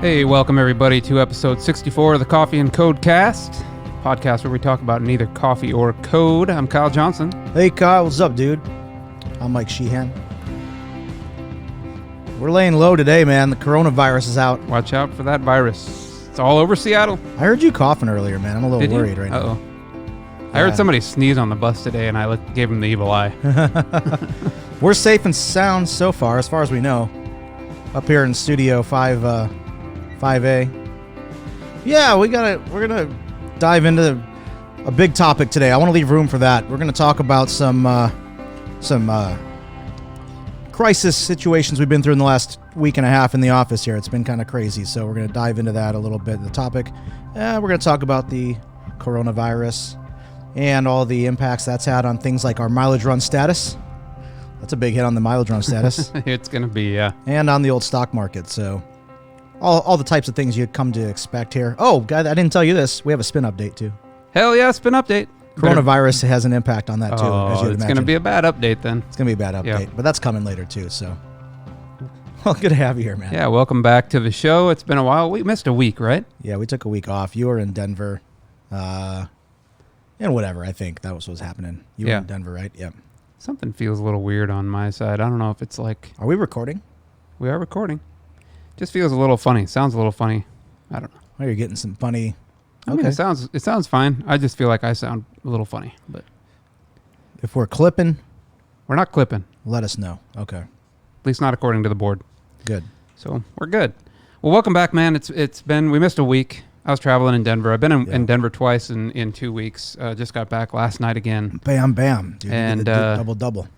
Hey, welcome everybody to episode 64 of the Coffee and Code Cast, podcast where we talk about neither coffee or code. I'm Kyle Johnson. Hey Kyle, what's up, dude? I'm Mike Sheehan. We're laying low today, man. The coronavirus is out. Watch out for that virus. It's all over Seattle. I heard you coughing earlier, man. I'm a little worried right now. Uh-oh. I heard somebody sneeze on the bus today, and I gave him the evil eye. We're safe and sound so far as we know. up here in Studio 5A. Yeah, we're gonna dive into a big topic today. I want to leave room for that. We're gonna talk about some crisis situations we've been through in the last week and a half in the office here. It's been kind of crazy, so we're gonna dive into that a little bit. The topic, we're gonna talk about the coronavirus and all the impacts that's had on things like our mileage run status. That's a big hit on the mileage run status. It's going to be, yeah. And on the old stock market. So all the types of things you'd come to expect here. Oh, God, I didn't tell you this. We have a spin update, too. Hell yeah, spin update. Coronavirus has an impact on that, too, as you'd it's imagine. going to be a bad update, then. It's going to be a bad update, but that's coming later, too. So, well, good to have you here, man. Yeah, welcome back to the show. It's been a while. We missed a week, right? Yeah, we took a week off. You were in Denver. And whatever, I think that was what was happening. You were in Denver, right? Yep. Something feels a little weird on my side. I don't know if it's like... Are we recording? We are recording. Just feels a little funny. Sounds a little funny. I don't know. Oh, you're getting some funny... I mean, it sounds fine. I just feel like I sound a little funny. But if we're clipping... We're not clipping. Let us know. Okay. At least not according to the board. Good. So we're good. Well, welcome back, man. It's been... We missed a week. I was traveling in Denver. I've been in Denver twice in 2 weeks. Just got back last night again. Bam, bam. Dude, and double.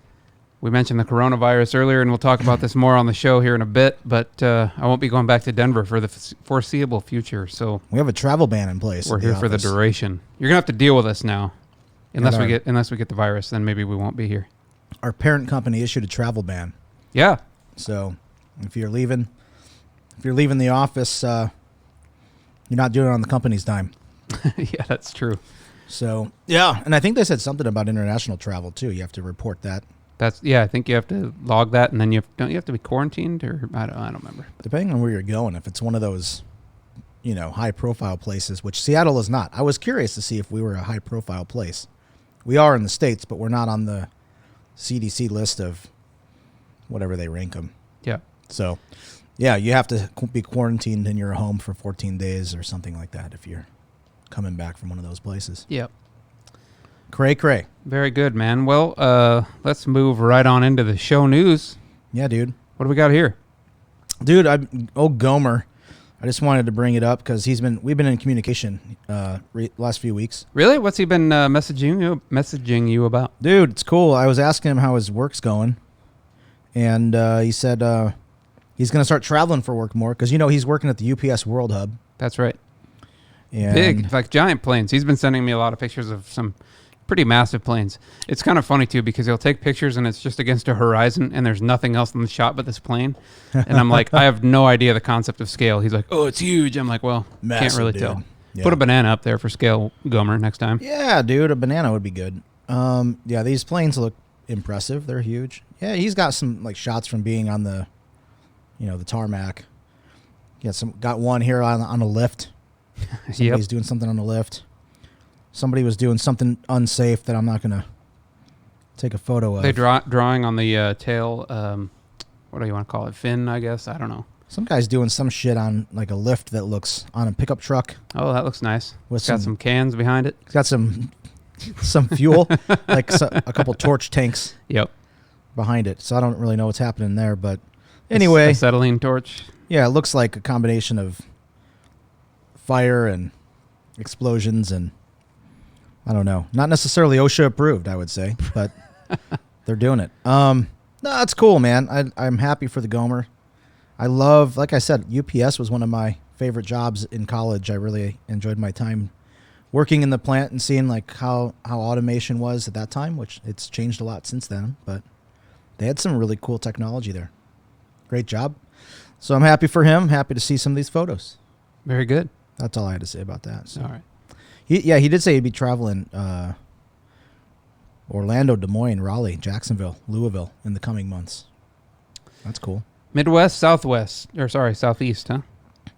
We mentioned the coronavirus earlier, and we'll talk about this more on the show here in a bit. But I won't be going back to Denver for the foreseeable future. So we have a travel ban in place. We're here for the duration. You're gonna have to deal with us now, unless we get the virus. Then maybe we won't be here. Our parent company issued a travel ban. Yeah. So if you're leaving the office. You're not doing it on the company's dime. Yeah, that's true. So, yeah. And I think they said something about international travel, too. You have to report that. I think you have to log that, and then don't you have to be quarantined? Or I don't remember. Depending on where you're going, if it's one of those, high-profile places, which Seattle is not. I was curious to see if we were a high-profile place. We are in the States, but we're not on the CDC list of whatever they rank them. Yeah. So... yeah, you have to be quarantined in your home for 14 days or something like that if you're coming back from one of those places. Yep. Cray. Very good, man. Well, let's move right on into the show news. Yeah, dude. What do we got here? Dude, Gomer. I just wanted to bring it up because we've been in communication last few weeks. Really? What's he been messaging you about? Dude, it's cool. I was asking him how his work's going, and he said he's going to start traveling for work more because, he's working at the UPS World Hub. That's right. And big, like giant planes. He's been sending me a lot of pictures of some pretty massive planes. It's kind of funny, too, because he'll take pictures and it's just against a horizon and there's nothing else in the shot but this plane. And I'm like, I have no idea the concept of scale. He's like, oh, it's huge. I'm like, well, massive, can't really tell. Yeah. Put a banana up there for scale, Gomer, next time. Yeah, dude, a banana would be good. Yeah, these planes look impressive. They're huge. Yeah, he's got some shots from being on the... the tarmac. Got one here on a lift. Somebody's doing something on the lift. Somebody was doing something unsafe that I'm not going to take a photo of. They drawing on the tail, what do you want to call it? Fin, I guess? I don't know. Some guy's doing some shit on a lift that looks on a pickup truck. Oh, that looks nice. It's got some cans behind it. It's got some fuel, a couple torch tanks behind it. So I don't really know what's happening there, but anyway, a acetylene torch. Yeah, it looks like a combination of fire and explosions and I don't know. Not necessarily OSHA approved, I would say, but they're doing it. No, it's cool, man. I'm happy for the Gomer. I love, like I said, UPS was one of my favorite jobs in college. I really enjoyed my time working in the plant and seeing how automation was at that time, which it's changed a lot since then, but they had some really cool technology there. Great job. So I'm happy for him. Happy to see some of these photos. Very good. That's all I had to say about that. So. All right. He did say he'd be traveling Orlando, Des Moines, Raleigh, Jacksonville, Louisville in the coming months. That's cool. Midwest, Southwest, Southeast, huh?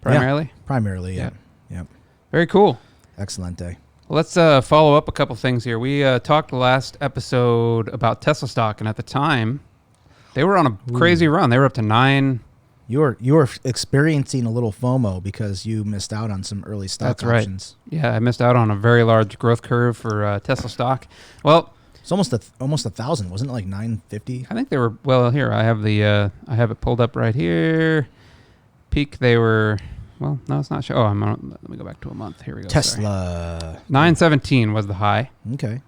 Primarily? Yeah, primarily, yeah. Yep. Very cool. Excellent day. Well, let's follow up a couple things here. We talked last episode about Tesla stock, and at the time, they were on a crazy run. They were up to 9. You were experiencing a little FOMO because you missed out on some early stock options. Right. Yeah, I missed out on a very large growth curve for Tesla stock. Well, It's almost 1,000, wasn't it? Like 950. I think they were, well, here, I have it pulled up right here. Peak, they were, well, no, it's not sure. Oh, let me go back to a month. Here we go. Tesla. Sorry. 917 was the high. Okay.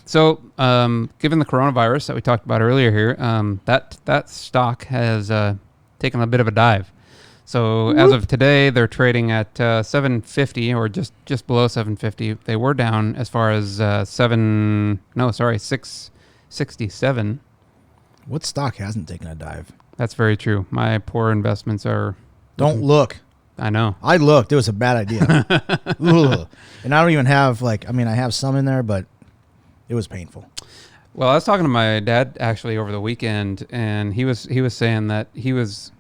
So, given the coronavirus that we talked about earlier here, that stock has taken a bit of a dive. So as of today, they're trading at 750 or just below 750. They were down as far as 667. What stock hasn't taken a dive? That's very true. My poor investments are. Don't look. I know. I looked. It was a bad idea. Ugh. And I don't even have I have some in there, but it was painful. Well, I was talking to my dad actually over the weekend, and he was saying that he was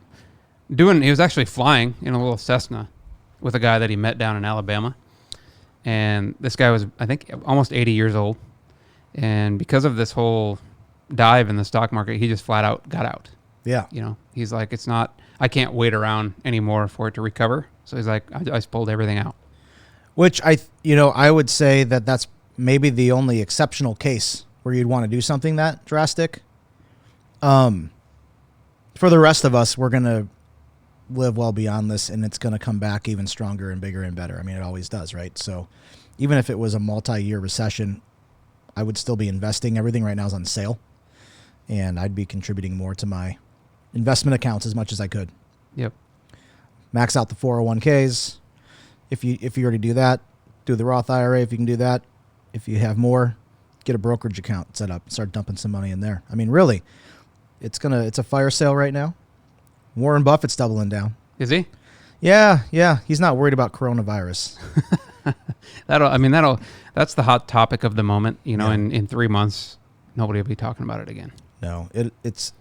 actually flying in a little Cessna with a guy that he met down in Alabama. And this guy was, I think, almost 80 years old. And because of this whole dive in the stock market, he just flat out got out. Yeah. You know, he's like, I can't wait around anymore for it to recover. So he's like, I just pulled everything out. Which I would say that that's maybe the only exceptional case where you'd want to do something that drastic. For the rest of us, we're going to live well beyond this, and it's going to come back even stronger and bigger and better. I mean, it always does, right? So even if it was a multi-year recession, I would still be investing. Everything right now is on sale, and I'd be contributing more to my investment accounts as much as I could. Yep. Max out the 401ks. If you already do that, do the Roth IRA if you can do that. If you have more, get a brokerage account set up, start dumping some money in there. I mean, really, it's a fire sale right now. Warren Buffett's doubling down. Is he? Yeah. He's not worried about coronavirus. That's the hot topic of the moment. You know, Yeah. in 3 months, nobody will be talking about it again. No, it's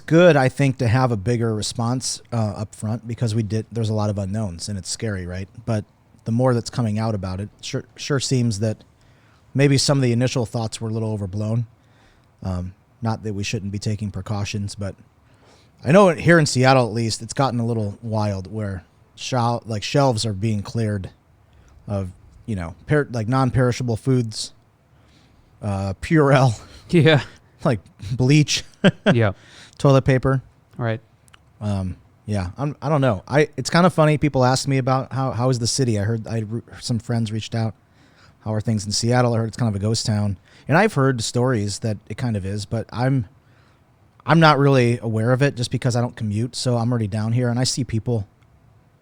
good, I think, to have a bigger response up front because there's a lot of unknowns and it's scary, right? But the more that's coming out about it, sure seems that maybe some of the initial thoughts were a little overblown. Not that we shouldn't be taking precautions, but I know here in Seattle, at least, it's gotten a little wild where shelves are being cleared of, non-perishable foods, Purell, Yeah. like bleach, Yeah. toilet paper. Right. Yeah, I don't know. It's kind of funny. People ask me about how is the city. I heard some friends reached out. How are things in Seattle? I heard it's kind of a ghost town, and I've heard stories that it kind of is, but I'm not really aware of it just because I don't commute. So I'm already down here, and I see people,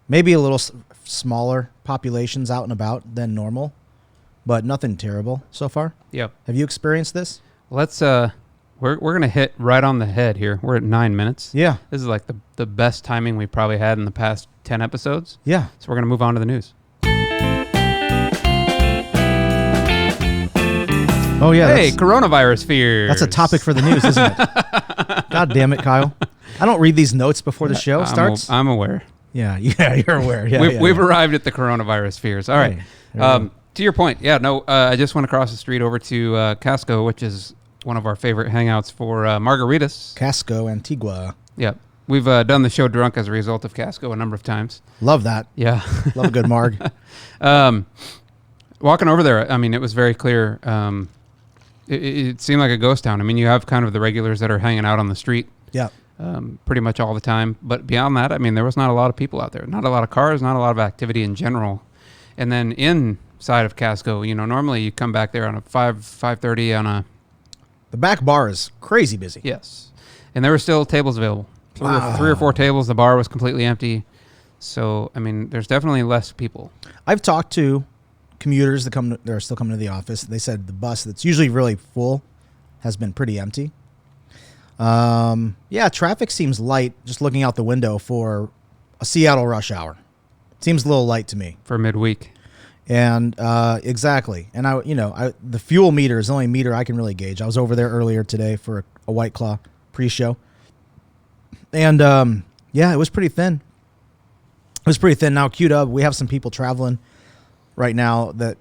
maybe a little smaller populations out and about than normal, but nothing terrible so far. Yep. Have you experienced this? Let's we're gonna hit right on the head here. We're at 9 minutes. Yeah. This is like the best timing we've probably had in the past 10 episodes. Yeah. So we're gonna move on to the news. Oh yeah. Hey, coronavirus fears. That's a topic for the news, isn't it? God damn it, Kyle. I don't read these notes before the show starts. I'm aware. Yeah, you're aware. Yeah, We've arrived at the coronavirus fears. All right. Hey, To your point, I just went across the street over to Casco, which is one of our favorite hangouts for margaritas. Casco, Antigua. Yeah. We've done the show drunk as a result of Casco a number of times. Love that. Yeah. Love a good marg. Walking over there, I mean, it was very clear. It seemed like a ghost town. I mean, you have kind of the regulars that are hanging out on the street. Yeah. Pretty much all the time. But beyond that, I mean, there was not a lot of people out there. Not a lot of cars, not a lot of activity in general. And then inside of Casco, normally you come back there on a 5:30 on a... The back bar is crazy busy. Yes. And there were still tables available. Three or four tables. The bar was completely empty. So, I mean, there's definitely less people. I've talked to commuters that are still coming to the office. They said the bus that's usually really full has been pretty empty. Traffic seems light just looking out the window for a Seattle rush hour. Seems a little light to me. For midweek. And exactly. And the fuel meter is the only meter I can really gauge. I was over there earlier today for a White Claw pre-show. And it was pretty thin. Now, Q-Dub, we have some people traveling right now that,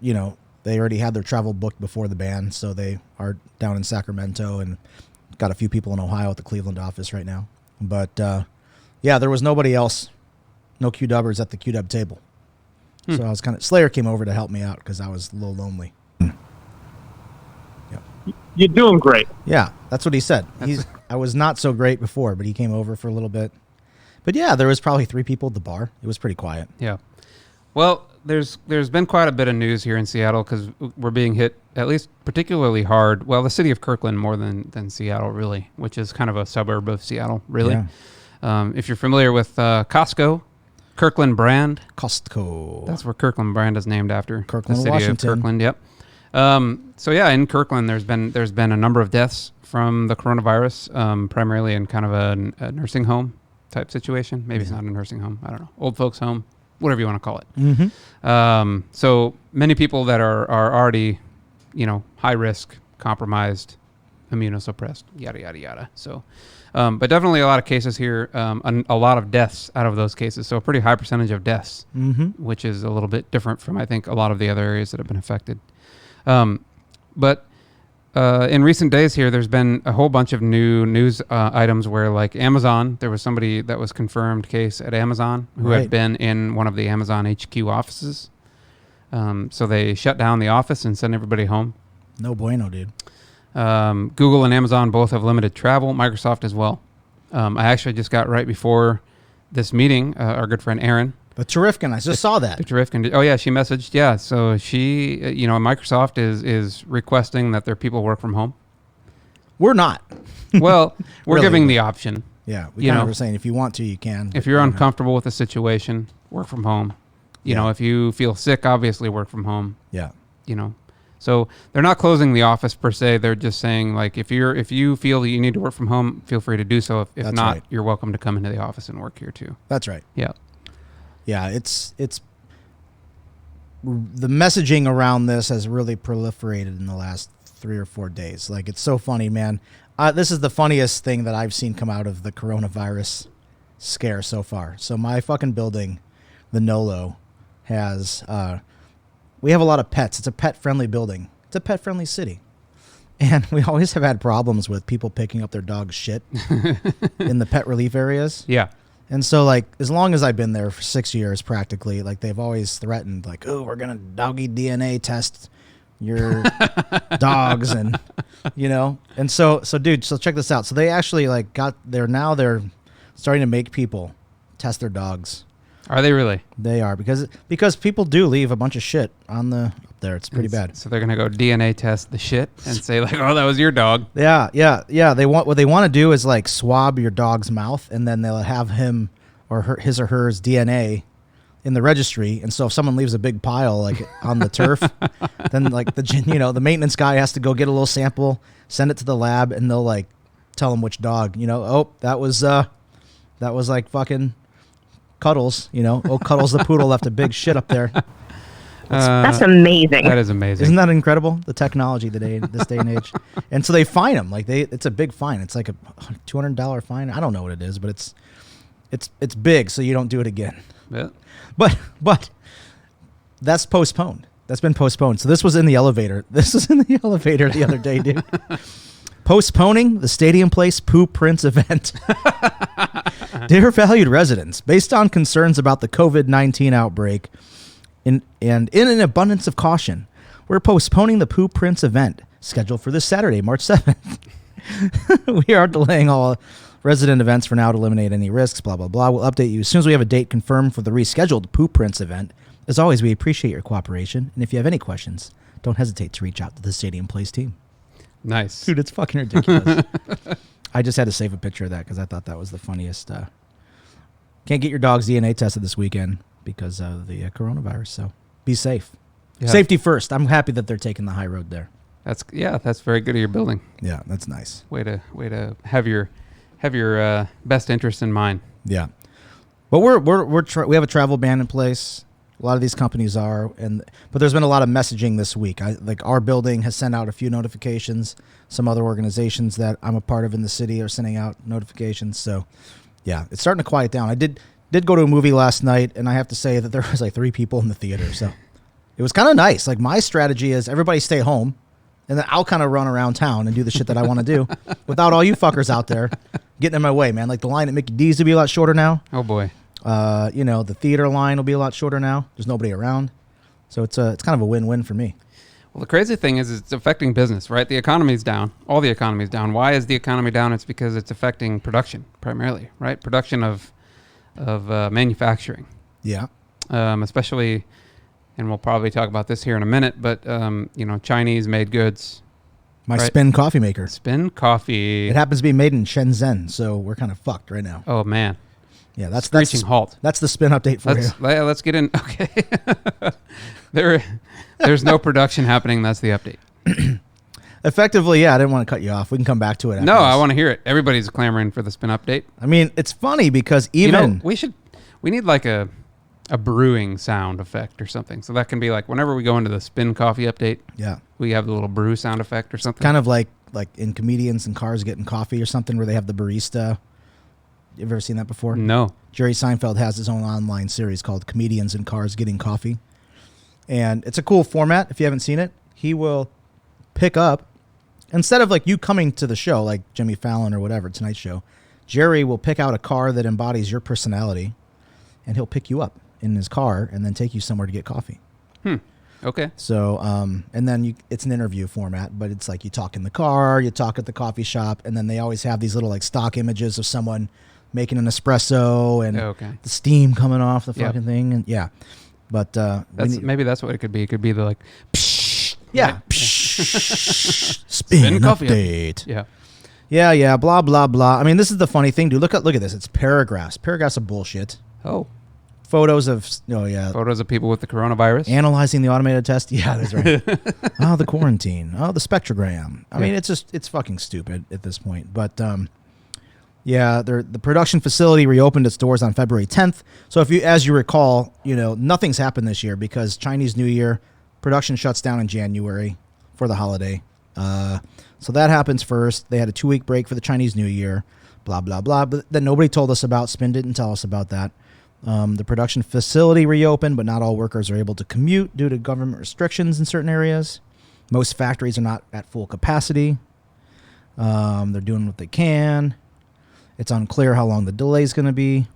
they already had their travel booked before the ban. So they are down in Sacramento and got a few people in Ohio at the Cleveland office right now. But there was nobody else, no Q-Dubbers at the Q-Dub table. So I was Slayer came over to help me out because I was a little lonely. You're doing great. Yeah, that's what he said. I was not so great before, but he came over for a little bit. But yeah, there was probably 3 people at the bar. It was pretty quiet. Yeah. Well, there's been quite a bit of news here in Seattle because we're being hit at least particularly hard. Well, the city of Kirkland more than Seattle, really, which is kind of a suburb of Seattle, really. Yeah. If you're familiar with Costco, Kirkland brand. Costco. That's where Kirkland brand is named after. Kirkland, the city Washington. of Kirkland. Yep. So yeah, in Kirkland, there's been a number of deaths from the coronavirus, primarily in kind of a nursing home type situation. Maybe it's not a nursing home. I don't know. Old folks home, whatever you want to call it. Mm-hmm. So many people that are already, high risk, compromised, immunosuppressed, yada, yada, yada. So, but definitely a lot of cases here, a lot of deaths out of those cases. So a pretty high percentage of deaths, which is a little bit different from, I think, a lot of the other areas that have been affected. But in recent days here, there's been a whole bunch of new news items where, like Amazon, there was somebody that was confirmed case at Amazon who had been in one of the Amazon HQ offices. So they shut down the office and sent everybody home. No bueno, dude. Google and Amazon both have limited travel. Microsoft as well. I actually just got right before this meeting, our good friend Erin. The Terrifican, I just saw that. The Terrifican. Oh yeah, she messaged. Yeah, so she, Microsoft is requesting that their people work from home. We're not. Well, we're Really? giving the option. Yeah, we kind of were saying if you want to, you can. If you're uncomfortable with the situation, work from home. You know, if you feel sick, obviously work from home. Yeah. So they're not closing the office per se. They're just saying, like, if you feel that you need to work from home, feel free to do so. If That's not, right. You're welcome to come into the office and work here too. That's right. Yeah. Yeah, it's the messaging around this has really proliferated in the last 3 or 4 days. Like, it's so funny, man. This is the funniest thing that I've seen come out of the coronavirus scare so far. So my fucking building, the Nolo, has we have a lot of pets. It's a pet-friendly building. It's a pet-friendly city. And we always have had problems with people picking up their dog's shit in the pet relief areas. Yeah. And so, like, as long as I've been there for 6 years, practically, like, they've always threatened, like, oh, we're going to doggy DNA test your dogs and, And so, dude, so check this out. So they actually, like, they're starting to make people test their dogs. Are they really? They are, because people do leave a bunch of shit on up there. It's pretty bad. So they're going to go DNA test the shit and say, like, oh, that was your dog. Yeah. What they want to do is, like, swab your dog's mouth, and then they'll have him or his or hers DNA in the registry. And so if someone leaves a big pile, like, on the turf, then, like, the maintenance guy has to go get a little sample, send it to the lab, and they'll, like, tell them which dog. Oh, that was like fucking Cuddles. Cuddles the poodle left a big shit up there. That's amazing. That is amazing. Isn't that incredible? The technology today, this day and age. And so they fine them. Like, it's a big fine. It's like a $200 fine. I don't know what it is, but it's big, so you don't do it again. Yeah. But that's postponed. That's been postponed. So this was in the elevator. This was in the elevator the other day, dude. Postponing the Stadium Place Poo Prince event. Dear valued residents, based on concerns about the COVID-19 outbreak, and in an abundance of caution, we're postponing the Poo Prince event scheduled for this Saturday, March 7th. We are delaying all resident events for now to eliminate any risks, blah, blah, blah. We'll update you as soon as we have a date confirmed for the rescheduled Poo Prince event. As always, we appreciate your cooperation, and if you have any questions, don't hesitate to reach out to the Stadium Place team. Nice. Dude, it's fucking ridiculous. I just had to save a picture of that because I thought that was the funniest. Can't get your dog's DNA tested this weekend because of the coronavirus, so be safe. Yeah. Safety first. I'm happy that they're taking the high road there. That's very good of your building. Yeah, that's nice. Way to have your best interest in mind. Yeah, but we have a travel ban in place. A lot of these companies are, but there's been a lot of messaging this week. Like our building has sent out a few notifications. Some other organizations that I'm a part of in the city are sending out notifications. So, yeah, it's starting to quiet down. I did go to a movie last night, and I have to say that there was like 3 people in the theater. So it was kind of nice. Like, my strategy is everybody stay home, and then I'll kind of run around town and do the shit that I want to do without all you fuckers out there getting in my way, man. Like, the line at Mickey D's will be a lot shorter now. Oh boy. The theater line will be a lot shorter now. There's nobody around. So it's kind of a win-win for me. Well, the crazy thing is it's affecting business, right? The economy's down. All the economy's down. Why is the economy down? It's because it's affecting production primarily, right? Production of manufacturing, Yeah. especially, and we'll probably talk about this here in a minute, but, Chinese made goods. My Right. Spin coffee maker. Spin coffee. It happens to be made in Shenzhen, so we're kind of fucked right now. Oh, man. Yeah, that's Screeching halt. That's the Spin update for you. Let's get in. Okay. There's no production happening. That's the update. Effectively, yeah, I didn't want to cut you off. We can come back to it after No, I this. want to hear it. Everybody's clamoring for the Spin update. I mean, it's funny because even We need like a brewing sound effect or something. So that can be like whenever we go into the Spin coffee update, yeah, we have the little brew sound effect or something. kind of like in Comedians in Cars Getting Coffee or something where they have the barista. You ever seen that before? No. Jerry Seinfeld has his own online series called Comedians in Cars Getting Coffee. And it's a cool format. If you haven't seen it, he will pick up, instead of like you coming to the show, like Jimmy Fallon or whatever, Tonight Show, Jerry will pick out a car that embodies your personality, and he'll pick you up in his car and then take you somewhere to get coffee. Okay. So, and then it's an interview format, but it's like you talk in the car, you talk at the coffee shop, and then they always have these little like stock images of someone making an espresso and Okay. the steam coming off the Yep. fucking thing. And yeah, but Maybe that's what it could be. It could be the like, yeah, right? spin coffee update. Yeah. Yeah, blah blah blah. I mean, this is the funny thing, dude. Look at this. It's paragraphs. Paragraphs of bullshit. Oh, Photos of photos of people with the coronavirus. analyzing the automated test. Yeah, that's right. Oh, the quarantine. Oh, the spectrogram. I mean, it's fucking stupid at this point. But yeah, the production facility reopened its doors on February 10th. So as you recall, nothing's happened this year because Chinese New Year production shuts down in January for the holiday. So that happens first. They had a 2-week break for the Chinese New Year. Blah blah blah. But then nobody told us about. Spin didn't tell us about that. The production facility reopened, but not all workers are able to commute due to government restrictions in certain areas. Most factories are not at full capacity. They're doing what they can. It's unclear how long the delay is going to be.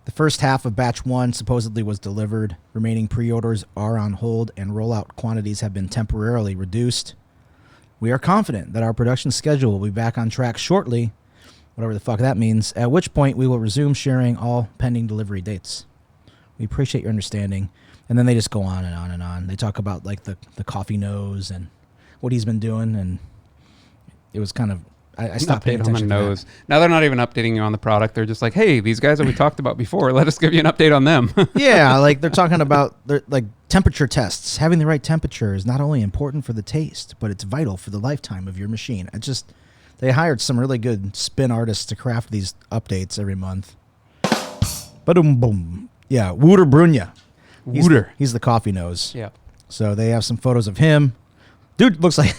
The first half of batch 1 supposedly was delivered. Remaining pre-orders are on hold, and rollout quantities have been temporarily reduced. We are confident that our production schedule will be back on track shortly, whatever the fuck that means, at which point we will resume sharing all pending delivery dates. We appreciate your understanding. And then they just go on and on and on. They talk about like the coffee nose and what he's been doing, and it was kind of I stopped paying Update on the attention to that. nose. Now they're not even updating you on the product. They're just like, hey, these guys that we talked about before, let us give you an update on them. Yeah, like they're talking about like temperature tests. Having the right temperature is not only important for the taste, but it's vital for the lifetime of your machine. They hired some really good spin artists to craft these updates every month. Boom, boom. Yeah, Wouter Brunya. He's the coffee nose. Yeah. So they have some photos of him. Dude looks like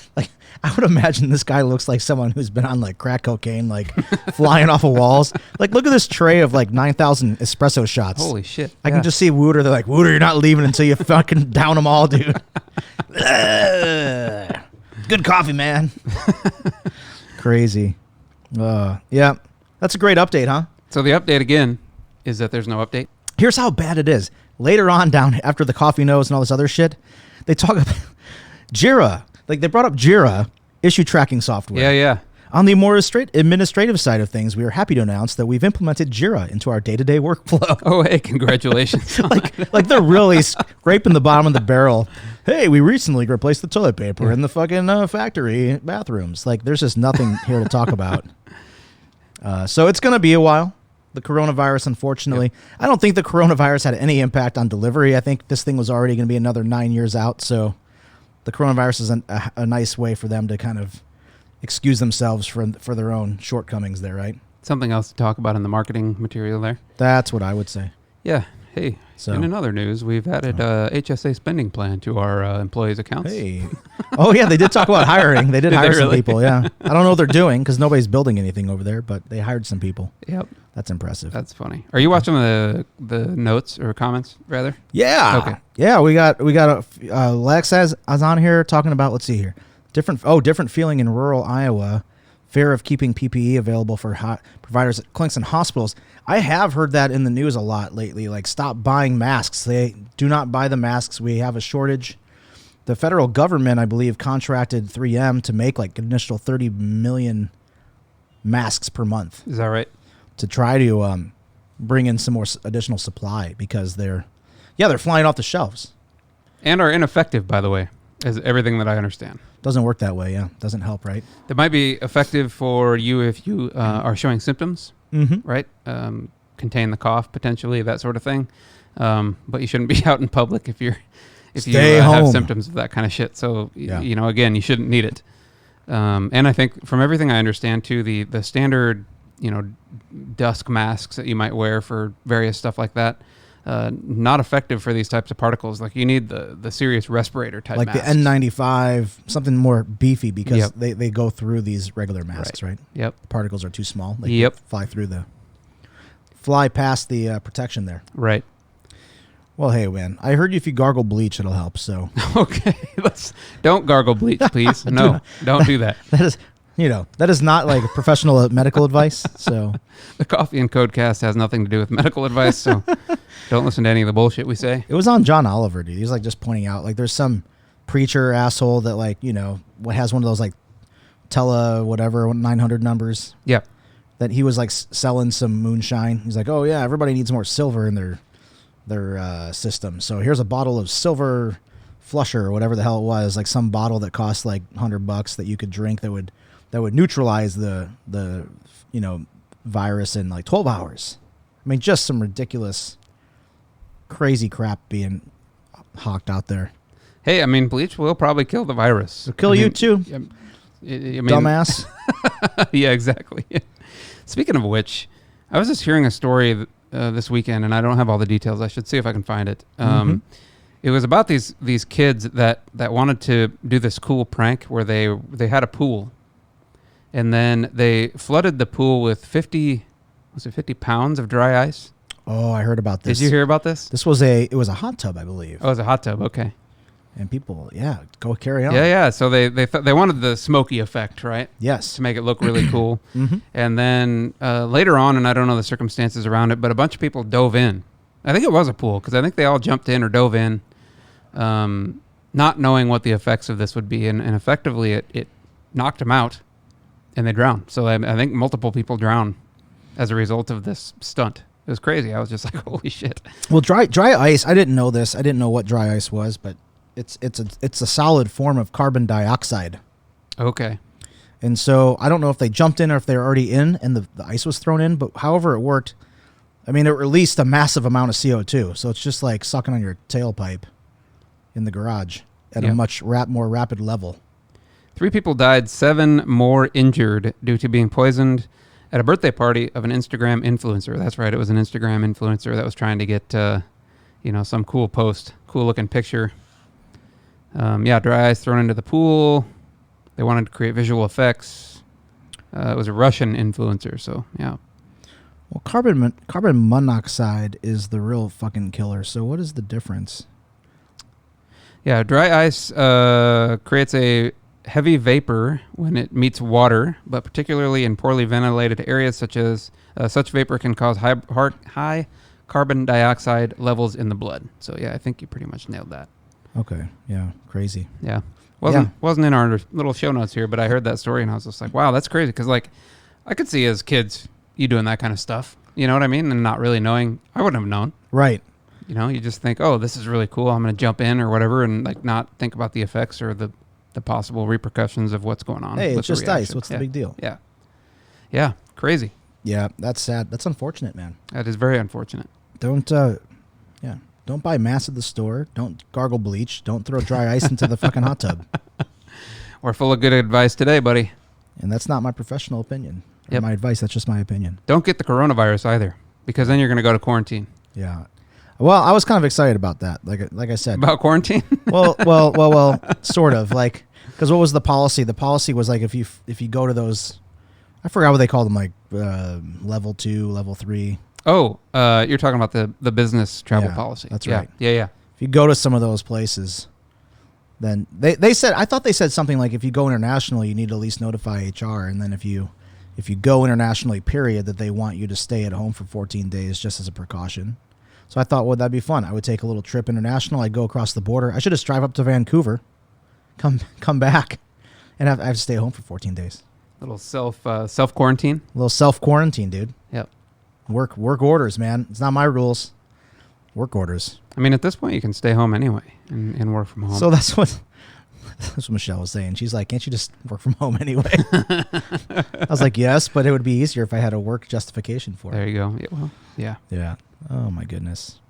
I would imagine this guy looks like someone who's been on like crack cocaine, like flying off of walls. Like, look at this tray of like 9,000 espresso shots. Holy shit. I can just see Wouter. They're like, Wouter, you're not leaving until you fucking down them all, dude. Good coffee, man. Crazy. Yeah. That's a great update, huh? So the update again is that there's no update. Here's how bad it is. Later on, down after the coffee nose and all this other shit, they talk about Jira. Like, they brought up Jira, issue tracking software. Yeah. On the more administrative side of things, we are happy to announce that we've implemented Jira into our day-to-day workflow. Oh, hey, congratulations. like they're really scraping the bottom of the barrel. Hey, we recently replaced the toilet paper in the fucking factory bathrooms. Like, there's just nothing here to talk about. So it's going to be a while. The coronavirus, unfortunately. Yep. I don't think the coronavirus had any impact on delivery. I think this thing was already going to be another 9 years out. So the coronavirus is a nice way for them to kind of excuse themselves for their own shortcomings there, right? Something else to talk about in the marketing material there. That's what I would say. Yeah. Hey, in another news, we've added HSA spending plan to our employees' accounts. Hey. Oh, yeah, they did talk about hiring. They did hire some really? people, yeah. I don't know what they're doing because nobody's building anything over there, but they hired some people. Yep. That's impressive. That's funny. Are you watching the notes or comments, rather? Yeah. Okay. Yeah, we got Lex is on here talking about, let's see here, different feeling in rural Iowa, fear of keeping PPE available for providers at clinics and hospitals. I have heard that in the news a lot lately, like stop buying masks. They do not buy the masks. We have a shortage. the federal government, I believe, contracted 3M to make like an initial 30 million masks per month Is that right? to try to bring in some more additional supply because they're flying off the shelves. And are ineffective, by the way, is everything that I understand. Doesn't work that way. Yeah, doesn't help, right? They might be effective for you if you are showing symptoms, Mm-hmm. right? Contain the cough potentially, that sort of thing. But you shouldn't be out in public if you Stay have home. symptoms of that kind of shit. So Yeah. Again, you shouldn't need it. And I think from everything I understand too, the standard dusk masks that you might wear for various stuff like that, not effective for these types of particles. Like you need the serious respirator type Like masks. the N95, something more beefy because Yep. they go through these regular masks, right? Yep. The particles are too small. They Yep. fly past the protection there. Right. Well, hey, man, I heard if you gargle bleach, it'll help. So Okay. Don't gargle bleach, please. No, don't do that. that is not like professional medical advice. So The Coffee and Codecast has nothing to do with medical advice, so don't listen to any of the bullshit we say. it was on John Oliver, dude. He's like just pointing out like there's some preacher asshole that like what has one of those like tele whatever 900 numbers Yeah. that he was like selling some moonshine. He's like, oh yeah, everybody needs more silver in their system. So here's a bottle of silver flusher or whatever the hell it was, like some bottle that cost like $100 that you could drink that would neutralize the virus in like 12 hours. I mean, just some ridiculous, crazy crap being hawked out there. Hey, I mean, bleach will probably kill the virus. It'll kill you too, dumbass. Yeah, exactly. Speaking of which, I was just hearing a story this weekend, and I don't have all the details. I should see if I can find it. It was about these kids that wanted to do this cool prank where they had a pool, and then they flooded the pool with 50 pounds of dry ice. Oh, I heard about this. Did you hear about this? It was a hot tub, I believe. Oh, it was a hot tub. Okay. And people, go carry on. Yeah. So they wanted the smoky effect, right? Yes. To make it look really cool. Mm-hmm. And then later on, and I don't know the circumstances around it, but a bunch of people dove in. I think it was a pool because I think they all jumped in or dove in, not knowing what the effects of this would be. And effectively, it knocked them out and they drowned. So I think multiple people drowned as a result of this stunt. It was crazy. I was just like, holy shit. Well, dry ice, I didn't know this. I didn't know what dry ice was, but it's a solid form of carbon dioxide. Okay. And so I don't know if they jumped in or if they were already in and the ice was thrown in, but however it worked, I mean, it released a massive amount of CO2. So it's just like sucking on your tailpipe in the garage at a much more rapid level. 3 people died, 7 more injured due to being poisoned at a birthday party of an Instagram influencer. That's right. It was an Instagram influencer that was trying to get, some cool post, cool looking picture. Dry ice thrown into the pool. They wanted to create visual effects. It was a Russian influencer, so yeah. Well, carbon monoxide is the real fucking killer. So what is the difference? Yeah, dry ice creates a heavy vapor when it meets water, but particularly in poorly ventilated areas such vapor can cause high carbon dioxide levels in the blood. So yeah, I think you pretty much nailed that. Okay, yeah, crazy. Yeah. Wasn't in our little show notes here, but I heard that story and I was just like, wow, that's crazy. Because like, I could see as kids you doing that kind of stuff. You know what I mean? And not really knowing. I wouldn't have known. Right. You just think, oh, this is really cool. I'm going to jump in or whatever, and like not think about the effects or the possible repercussions of what's going on. Hey, with it's the just reaction. ice. What's the big deal? Yeah. Yeah. Crazy. Yeah, that's sad. That's unfortunate, man. That is very unfortunate. Don't buy mass at the store. Don't gargle bleach. Don't throw dry ice into the fucking hot tub. We're full of good advice today, buddy. And that's not my professional opinion. Or Yep. my advice. That's just my opinion. Don't get the coronavirus either, because then you're going to go to quarantine. Yeah. Well, I was kind of excited about that. Like I said. About quarantine? well, sort of. Like, because what was the policy? The policy was like if you go to those, I forgot what they called them, like level 2, level 3. Oh, you're talking about the business travel Yeah, policy. that's Yeah, right. Yeah. If you go to some of those places, then they said, I thought they said something like if you go international, you need to at least notify HR, and then if you go internationally, period, that they want you to stay at home for 14 days just as a precaution. So I thought, well, that'd be fun. I would take a little trip international. I'd go across the border. I should just drive up to Vancouver, come back, and I have to stay home for 14 days. Little self quarantine. A little self quarantine, dude. Yep. Work orders, man. It's not my rules. Work orders. I mean, at this point, you can stay home anyway and work from home. So that's what Michelle was saying. She's like, can't you just work from home anyway? I was like, yes, but it would be easier if I had a work justification for it. There you go. Yeah, well, yeah. Yeah. Oh, my goodness.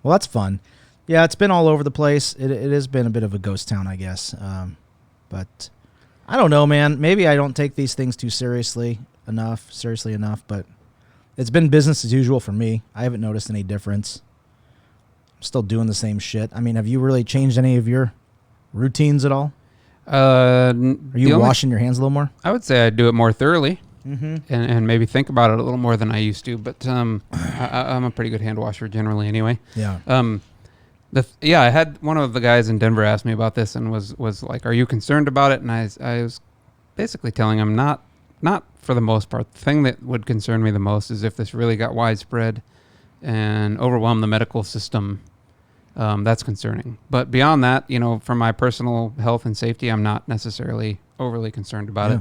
Well, that's fun. Yeah, it's been all over the place. It has been a bit of a ghost town, I guess. But I don't know, man. Maybe I don't take these things too seriously enough, but it's been business as usual for me. I haven't noticed any difference. I'm still doing the same shit. I mean, have you really changed any of your routines at all? Are you washing your hands a little more? I would say I do it more thoroughly. Mm-hmm. And maybe think about it a little more than I used to. But I'm a pretty good hand washer generally anyway. Yeah. I had one of the guys in Denver ask me about this and was like, "Are you concerned about it?" And I was basically telling him not for the most part. The thing that would concern me the most is if this really got widespread and overwhelmed the medical system. That's concerning. But beyond that, for my personal health and safety, I'm not necessarily overly concerned about it.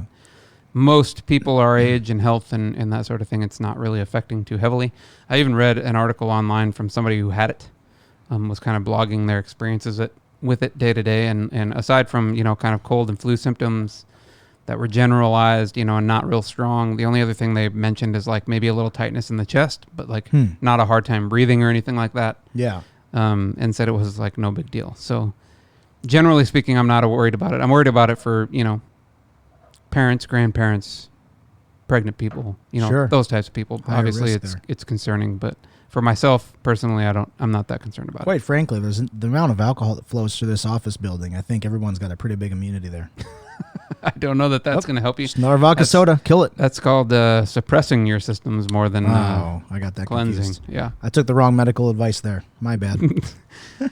Most people our age and health and that sort of thing, it's not really affecting too heavily. I even read an article online from somebody who had it, was kind of blogging their experiences with it day to day. And aside from, kind of cold and flu symptoms that were generalized, and not real strong, the only other thing they mentioned is like maybe a little tightness in the chest, but like not a hard time breathing or anything like that. Yeah. And said it was like no big deal. So generally speaking, I'm not worried about it. I'm worried about it for, parents, grandparents, pregnant people, Sure. those types of people. Higher Obviously risk it's concerning, but for myself personally, I'm not that concerned about Quite frankly, there's the amount of alcohol that flows through this office building. I think everyone's got a pretty big immunity there. it. I don't know that's going to help you. Just another vodka soda, kill it. That's called suppressing your systems more than I got that cleansing. confused. Yeah. I took the wrong medical advice there. My bad. What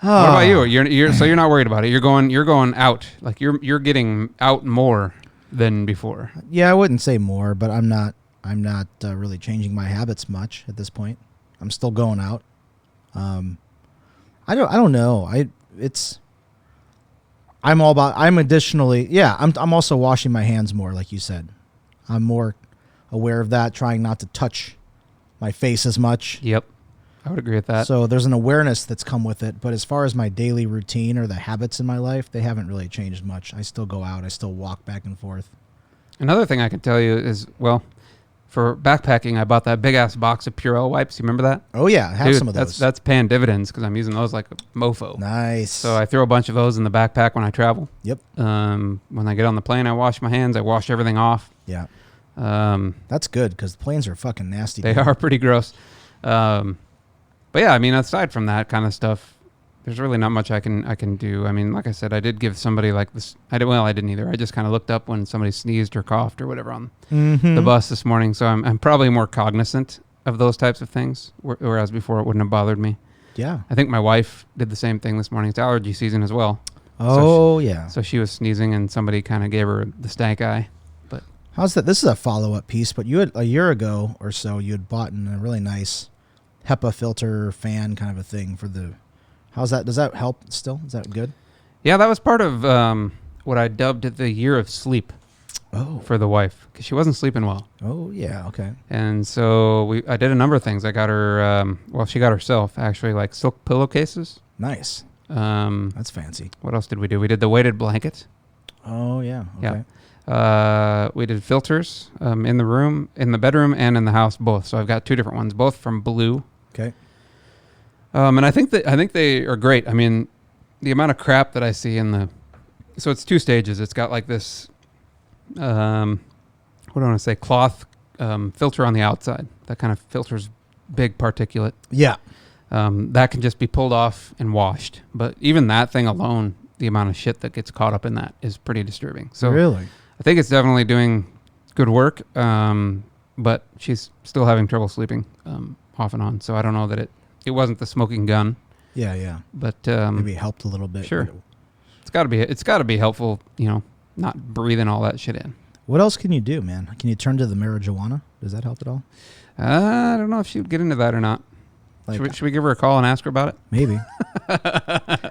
about you? You're not worried about it. You're going out. Like you're getting out more than before. Yeah, I wouldn't say more, but I'm not really changing my habits much at this point. I'm still going out. I don't know. I'm also washing my hands more, like you said. I'm more aware of that, trying not to touch my face as much. Yep. I would agree with that. So there's an awareness that's come with it. But as far as my daily routine or the habits in my life, they haven't really changed much. I still go out. I still walk back and forth. Another thing I can tell you is, for backpacking, I bought that big-ass box of Purell wipes. You remember that? Oh, yeah. I have Dude, some of those. That's paying dividends because I'm using those like a mofo. Nice. So I throw a bunch of those in the backpack when I travel. Yep. When I get on the plane, I wash my hands. I wash everything off. Yeah. Um, That's good because the planes are fucking nasty. They are pretty gross. But yeah, I mean, aside from that kind of stuff, there's really not much I can do. I mean, like I said, I did give somebody like this. I didn't either. I just kind of looked up when somebody sneezed or coughed or whatever on the bus this morning. So I'm probably more cognizant of those types of things, whereas before it wouldn't have bothered me. Yeah. I think my wife did the same thing this morning. It's allergy season as well. Oh, yeah. So she was sneezing and somebody kind of gave her the stank eye. But how's that? This is a follow-up piece, but you had a year ago or so, you had bought a really nice HEPA filter fan kind of a thing for the... How's that? Does that help still? Is that good? Yeah, that was part of what I dubbed the year of sleep for the wife because she wasn't sleeping well. Oh, yeah. Okay. And so I did a number of things. I got her, she got herself actually like silk pillowcases. Nice. That's fancy. What else did we do? We did the weighted blanket. Oh, yeah. Okay. Yeah. We did filters in the room, in the bedroom, and in the house both. So I've got two different ones, both from Blue. Okay. And I think they are great. I mean, the amount of crap that I see so it's two stages. It's got like this, what do I want to say, cloth filter on the outside that kind of filters big particulate. Yeah. That can just be pulled off and washed. But even that thing alone, the amount of shit that gets caught up in that is pretty disturbing. So really, I think it's definitely doing good work. But she's still having trouble sleeping off and on. So I don't know that it wasn't the smoking gun. Yeah. But maybe it helped a little bit. Sure. It's got to be helpful, not breathing all that shit in. What else can you do, man? Can you turn to the marijuana? Does that help at all? I don't know if she would get into that or not. Should we give her a call and ask her about it? Maybe.